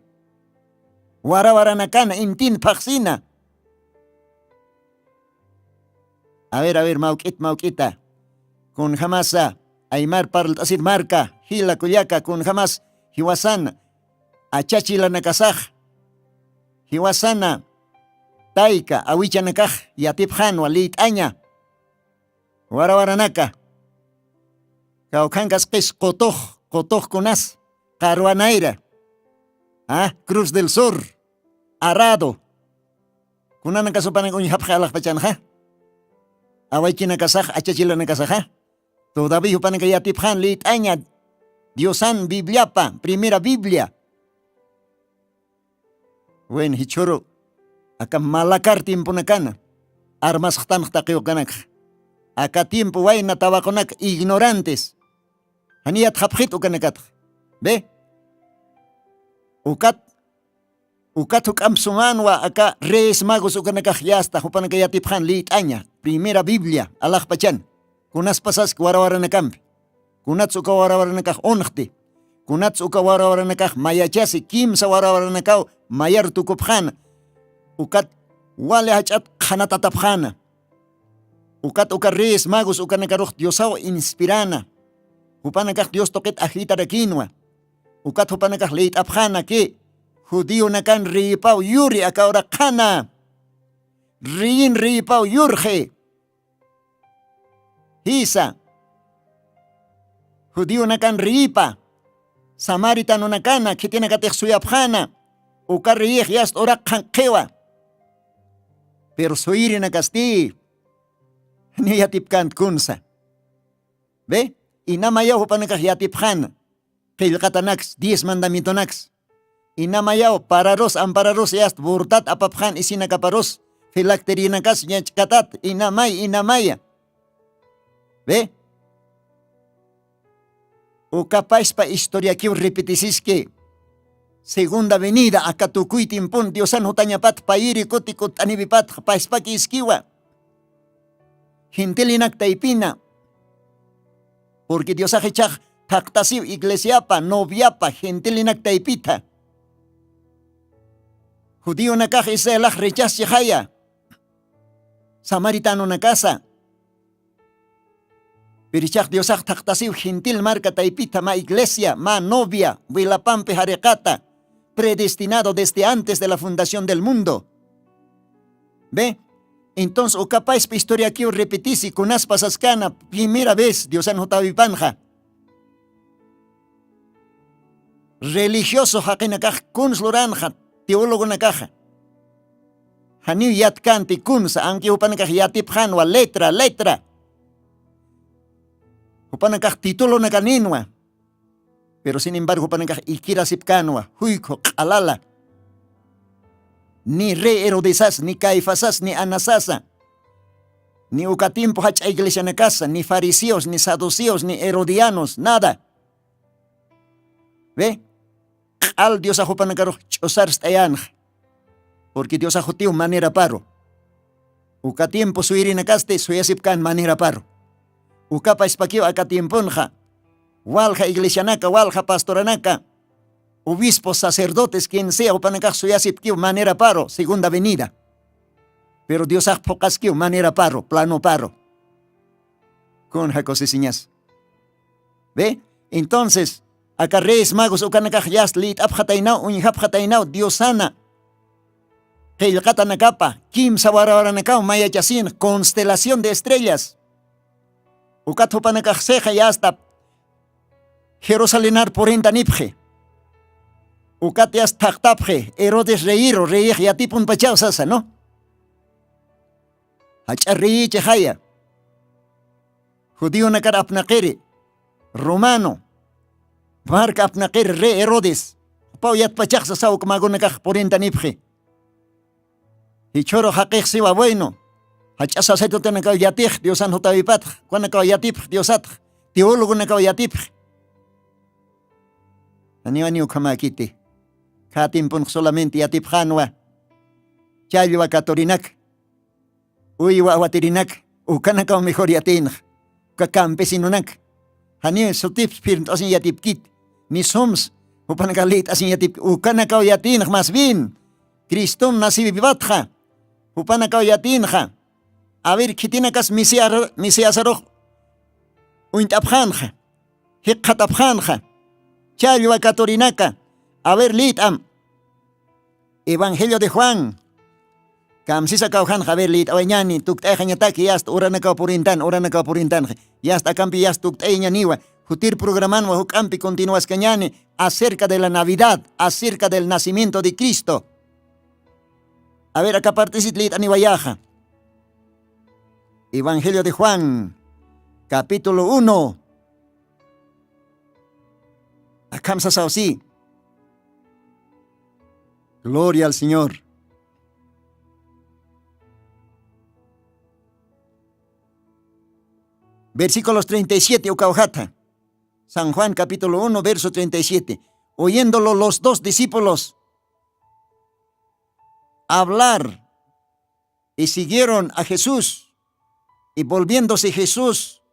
Wara nakana intin paksina. A ver, mauquita. Con jamasa. Aymar parl asir marca. Hila kuyaka con jamás. Hiwasan. Achachila nakasaj. Hiwasana. Taika. Awicha nakaj. Yatipjanwa lit aña. Wara naka. Kaukangas pes kotoh kunas. Caruanaira. Cruz del Sur. Arado. Kunan nakasupanan uny hapjalak pachanja. Awaichi nakasaj, achachila nakasaj. Todavía hupanan kayatipjan lit aña. Diosan Bibliapa, primera Biblia. Wen hichoro. Acá malakar tiempo nakana. Armas jtan jtaqueo kanak. Acá tiempo way natabakonak ignorantes. Haniyat hapjit ukanakat. Ve? Ukat hukam sumanwa acá Reyes Magos ukanakaj yasta hupanan kayatipjan lit aña. Primera Biblia, Allah pachan. Kunas pasas wara nakampi. Kunats uka wara nakaj onjti. Kunats uka wara nakaj mayachasi kimsa wara nakau mayar tukupjan. Ukat wale hachat khanatatapjana. Uka Reyes Magos ukanakaruj Diosao inspirana. Hupanakaj Dios toket ajita rakinwa. Ukat hupanakaj leit apjana que judío nakan ripau yuri akaura kana. Rin ripau yurje. Hisa. Judío nakan ripa. Samaritano nakana que tiene que suyapjana. Uka riyej yast ora kankewa. Pero suiri nakasti. Ni yatipkant kunsa. ¿Ve? Inamayaw hupanakaj yatipjana. Kilkatanax 10 mandamientonax. Inamayaw pararos ampararos yast burtat apapjan isinakaparos. Filacterinakas nyachkatat inamaya. ¿Ve? O capaz pa historia que repetisiske. Segunda venida acá tukuitin pun Diosan hutañapat pairi kotikut anibipat paispaki iskiwa. Gentilinak taipina. Porque Dios hachach taktasiv iglesiapa, noviapa, gentilinak taipita. Judío nakaj Israelaj rechaz chihaya. Samaritano nakasa. Pirichak Diosaj taktasiv gentil marca taipita ma iglesia, ma novia, huilapampe jarecata, predestinado desde antes de la fundación del mundo. ¿Ve? Entonces, o capaz pa historia aquí repetisi con aspas ascana, primera vez Diosan hotavipanja. Religioso hakinakaj kuns loranja, teólogo nakaja. Haniu yatkanti kunsa, anki hupanakaj yatipjanwa, letra. Hupanakaj título nakaninwa. Pero sin embargo, hupanakaj ikira sipkanwa, huiko, alala. Ni rey Herodesas, ni Caifasas, ni Anasasa. Ni ukatimpo hacha iglesia na casa, ni fariseos, ni saduceos, ni herodianos, nada. ¿Ve? Al Dios ajupanakaro chosar stayanj. Porque Dios ajutiu manera paro. Ukatimpo suiri na kaste, suyasipkan manera paro. Ukapa espakio akatimponja. Walja iglesianaka, walja pastoranaka. Obispos, sacerdotes, quien sea, upanakaj suyasipkiu manera paro, segunda venida. Pero Dios ajpokasquiu manera paro, plano paro. Con jacosisiñas. ¿Ve? Entonces, acá Reyes Magos ukanakaj yas lit abjatainau, uñjapjatainau, Diosana. Keilkatanakapa, kim sawarawaranakau, mayachasin, constelación de estrellas. Ukat upanakaj seja yasta Jerusalenar porenta nipje. Ukatias taktapje, Herodes reiro, reij yatipun pachao sasa, ¿no? Hacha reiche haya. Judío nakar apnakere, romano. Marca apnakere re Herodes. Pau yat pachak sasa ukmago nakaj porenta nipje. Hichoro hakej siwa bueno. Hacha saseto tenakaw yatij, Diosan hotavipat. Kwanakaw yatip, Diosat. Teólogo nakaw yatip. Aniwani ukamakiti. Katimpun solamente yatipjanwa. Chaywa katorinak. Uywa watirinak. Ukanaka mejor yatin. Campesinonak. Hani sotips pirnt asin yatipkit. Ni soms. Upanakalit asin yatip. Ukanaka yatin más bien. Criston nasi vivatja. Upanaka yatinja. A ver, kitinakas misiasaroj. Uintapjanja. Hikatapjanja. Chaywa katorinaka. A ver, litam. Evangelio de Juan. Kamsisa kauhan a ver lit awañani tuktaejañataki yasta uranaka purintan. Yasta campi yasta tuktaeñaniwa. Jutir programan wa hukampi continuas cañani acerca de la Navidad, acerca del nacimiento de Cristo. A ver, acá partesit lit aniwayaja. Evangelio de Juan, capítulo 1. Akamsa sausi. Gloria al Señor. Versículos 37, Ucaujata. San Juan capítulo 1, verso 37. Oyéndolo los dos discípulos hablar y siguieron a Jesús. Y volviéndose Jesús,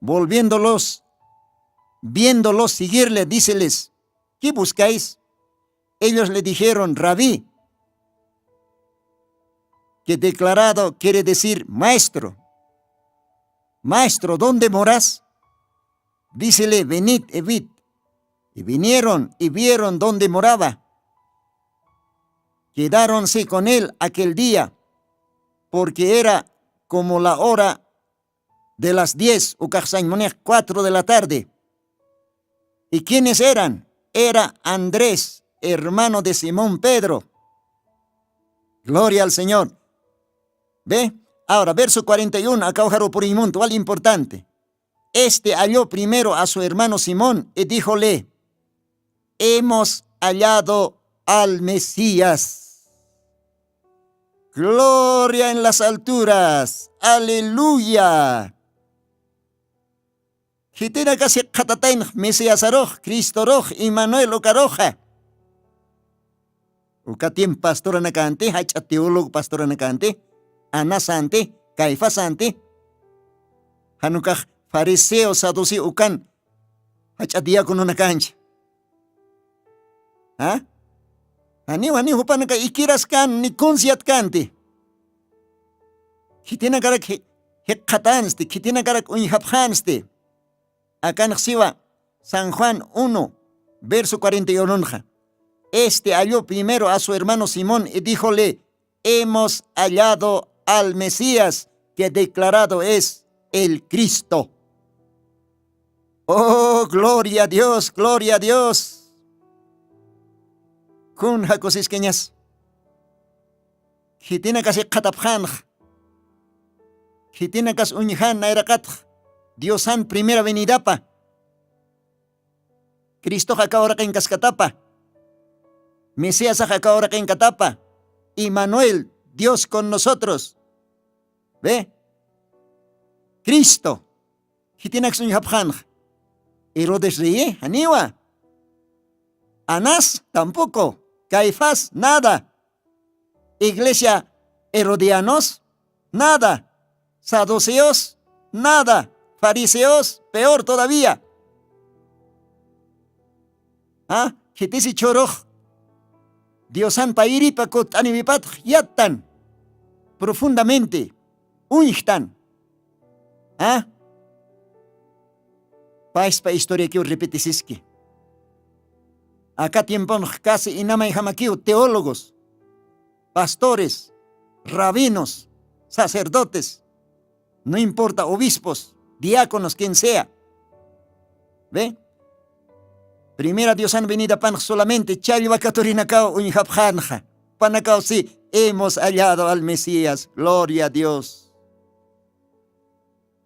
viéndolos seguirle, díceles, ¿qué buscáis? Ellos le dijeron, Rabí, que declarado quiere decir maestro. Maestro, ¿dónde moras? Dícele, venid y vid. Y vinieron y vieron dónde moraba. Quedáronse con él aquel día, porque era como la hora de las 10, o 4 de la tarde. ¿Y quiénes eran? Era Andrés, hermano de Simón Pedro. Gloria al Señor. ¿Ve? Ahora, verso 41, acá ojaro por imunto, algo importante. Este halló primero a su hermano Simón y díjole, hemos hallado al Mesías. Gloria en las alturas. Aleluya. Hitera casi katatain Mesías aroj, Cristo roj, Immanuel okaroja. Ukatiem pastora nakante, hacha teólogo pastora nakante. Anas ante, Caifás ante, Hanukaj fariseo sadusi ukan, hacha diácono na cancha. ¿Ah? Ani hupanaka ikiras kan ni kunsiat kante. Kitina garak hekatanste, kitina garak unhaphanste. Akan siwa San Juan 1, verso 41. Este halló primero a su hermano Simón y díjole, hemos hallado al Mesías, que declarado es el Cristo. Oh, gloria a Dios, gloria a Dios. Kun hakosis keñas. Hitina kasi kataphan. Hitina kas unhan nairakat. Diosan primera venida pa. Cristo hakahora ken kaskatapa. Mesías hakahora ken katapa. Immanuel, Dios con nosotros. ¿Ve? Cristo. Hitinak sun haphan. Herodes rey, aniwa. Anás tampoco. Caifás, nada. Iglesia herodianos, nada. Saduceos, nada. Fariseos, peor todavía. ¿Ah? Hitisi choroj. Diosan pairi pakot animipat yatan. Profundamente. Unjtan. ¿Ah? Pais pa historia que repetisiski. Acá tiempon casi inama y jamaquiu teólogos, pastores, rabinos, sacerdotes, no importa, obispos, diáconos, quien sea. ¿Ve? Primera Dios han venido pan solamente, chayva catorinacao unjapjanja. Panacao sí, hemos hallado al Mesías, gloria a Dios.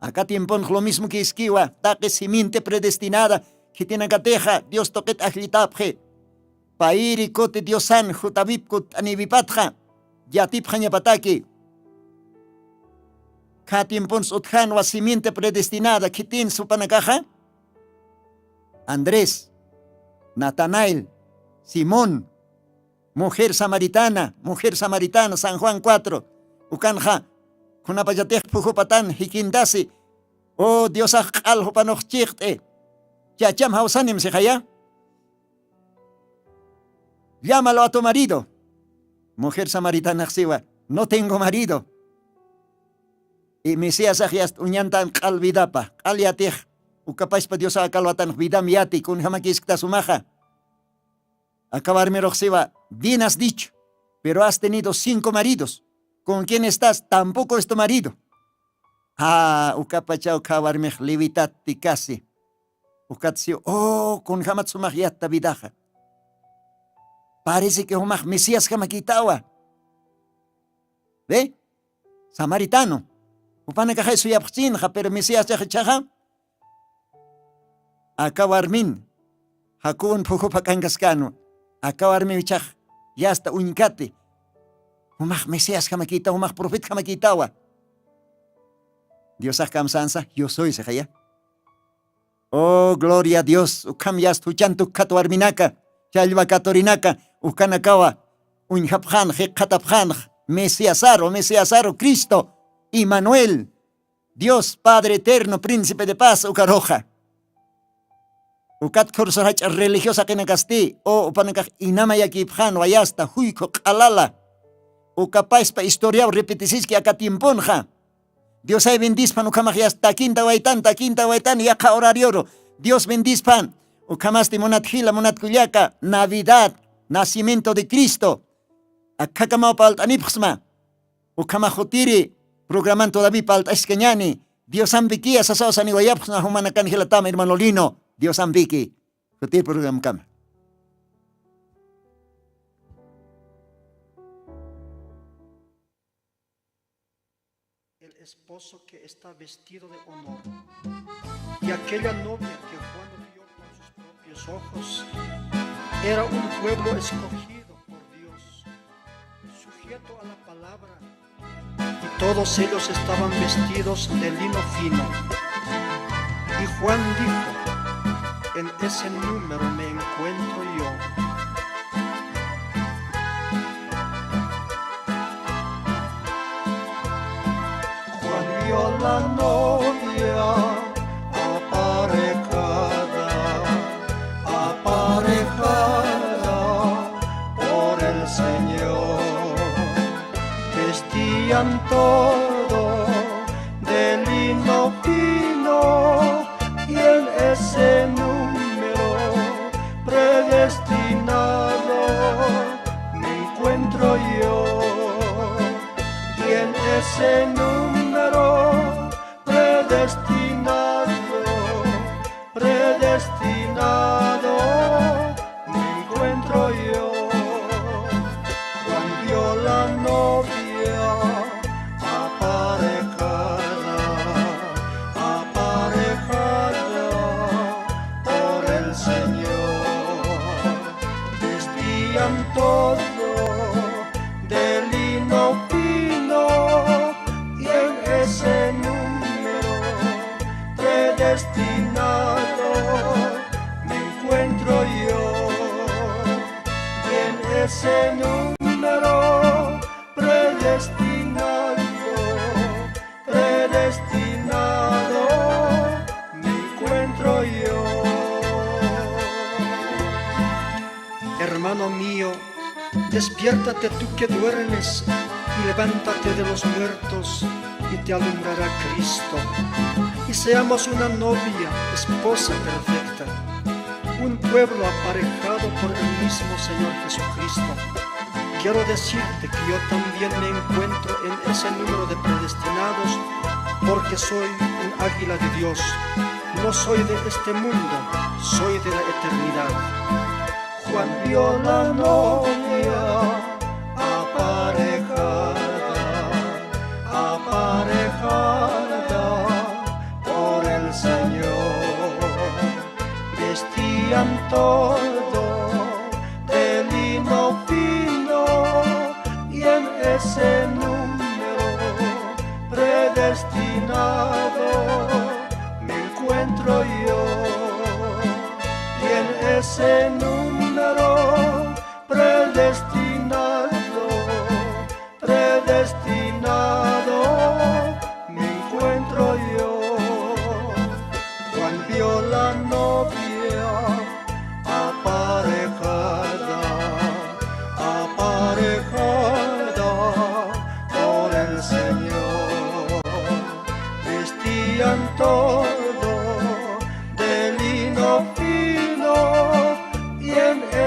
Acá tiempon lo mismo que esquiva, taque simiente predestinada, que tiene gateja, Dios toquet aglitapje. Pairi kote Diosan, jutabipkut anibipatja, yatipja pataki. Acá tiempon sutjan wa simiente predestinada, que tiene su panakaja. Andrés, Natanael, Simón, mujer samaritana, San Juan 4, ukanja, kunapayatej pujupatan, hikindasi, oh Dios al hupanochchichte, yacham hausanim se haya. Llámalo a tu marido. Mujer samaritana siwa, no tengo marido. Y Mesías ajiast uñantan kalvidapa, kaliatej, ukapais pa Dios akalwatan vidam yati, kun hamakis sumaja. Acabarme roxiva, bien has dicho, pero has tenido 5 maridos. ¿Con quién estás? Tampoco es tu marido. Ah, ukapachao kabarme levitati casi. Ukatsio, oh, con hamatsumajyata vidaja. Parece que humaj Mesías jamakitawa. ¿Ve? Samaritano. Upana kaja su yapchinja, pero Mesías yachaja. Akawarmin. Hakun pujupakangaskano. Akawarmin wichaj. Ya hasta uñcate. Humaj Mesías jamakita, humaj profet jamakitawa. Dios kamsansa, yo soy sejaya. Oh, gloria a Dios. Ukam ya estuchantu katuarminaka. Chalva katorinaka. Ukanakawa. Unjapjan, jekatapjan. Mesíasaro, Cristo. Immanuel. Dios, Padre eterno, Príncipe de paz, ukaroja. Ukat kursorach religiosa kenakasti. O upanakaj inamayakipjan, wayasta, huiko, alala. Ukapaispa historia repetisiski akatimponja. Dios ay bendispan ukamajyas taquinta waitan yaka horario. Dios bendispan ukamasti monat hila monat kulyaka Navidad, nacimiento de Cristo. Akakamao palt anipxma ukamajotiri programan todavía palt eskeñani. Dios ambikia sasaosa ni wayapxna humanakan hilatama hermano Lino. Dios ambiki. Jotir program kam. Esposo que está vestido de honor, y aquella novia que Juan vio con sus propios ojos era un pueblo escogido por Dios, sujeto a la palabra, y todos ellos estaban vestidos de lino fino. Y Juan dijo, en ese número me encuentro yo. La novia aparejada por el Señor, vestían todo de lino fino, y en ese número predestinado me encuentro yo, y en ese número predestinado me encuentro yo. Juan vio la novia aparejada por el Señor, vestían todo de lino fino, y en ese número predestinado me encuentro yo, y en ese número predestinado me encuentro yo. Hermano mío, despiértate tú que duermes, y levántate de los muertos, y te alumbrará Cristo. Y seamos una novia, esposa perfecta, un pueblo aparejado por el mismo Señor Jesucristo. Quiero decirte que yo también me encuentro en ese número de predestinados, porque soy un águila de Dios. No soy de este mundo, soy de la eternidad. Juan vio la novia aparejada por el Señor, vestían todo de lino fino, y en ese número predestinado me encuentro yo, y en ese número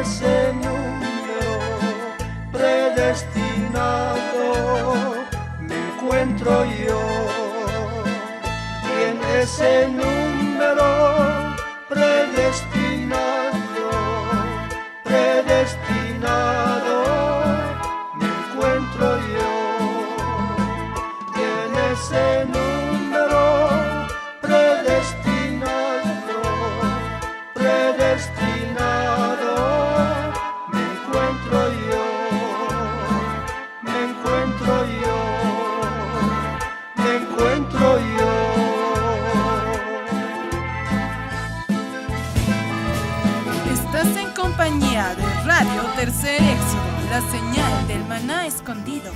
ese número predestinado me encuentro yo. Y en ese número predestinado me encuentro yo. Y en ese número predestinado me encuentro yo, me encuentro yo, me encuentro yo. Estás en compañía de Radio Tercer Éxodo, la señal del maná escondido.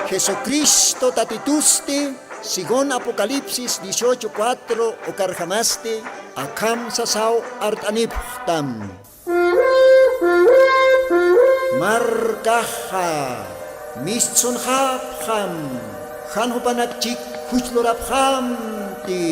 Jesucristo tatituste, sigon Apocalipsis 18:4 o karjamaste, akam sasaw artaniptam. Markaha, mistsun hapkham, hanhupanakchik hujloraphamti.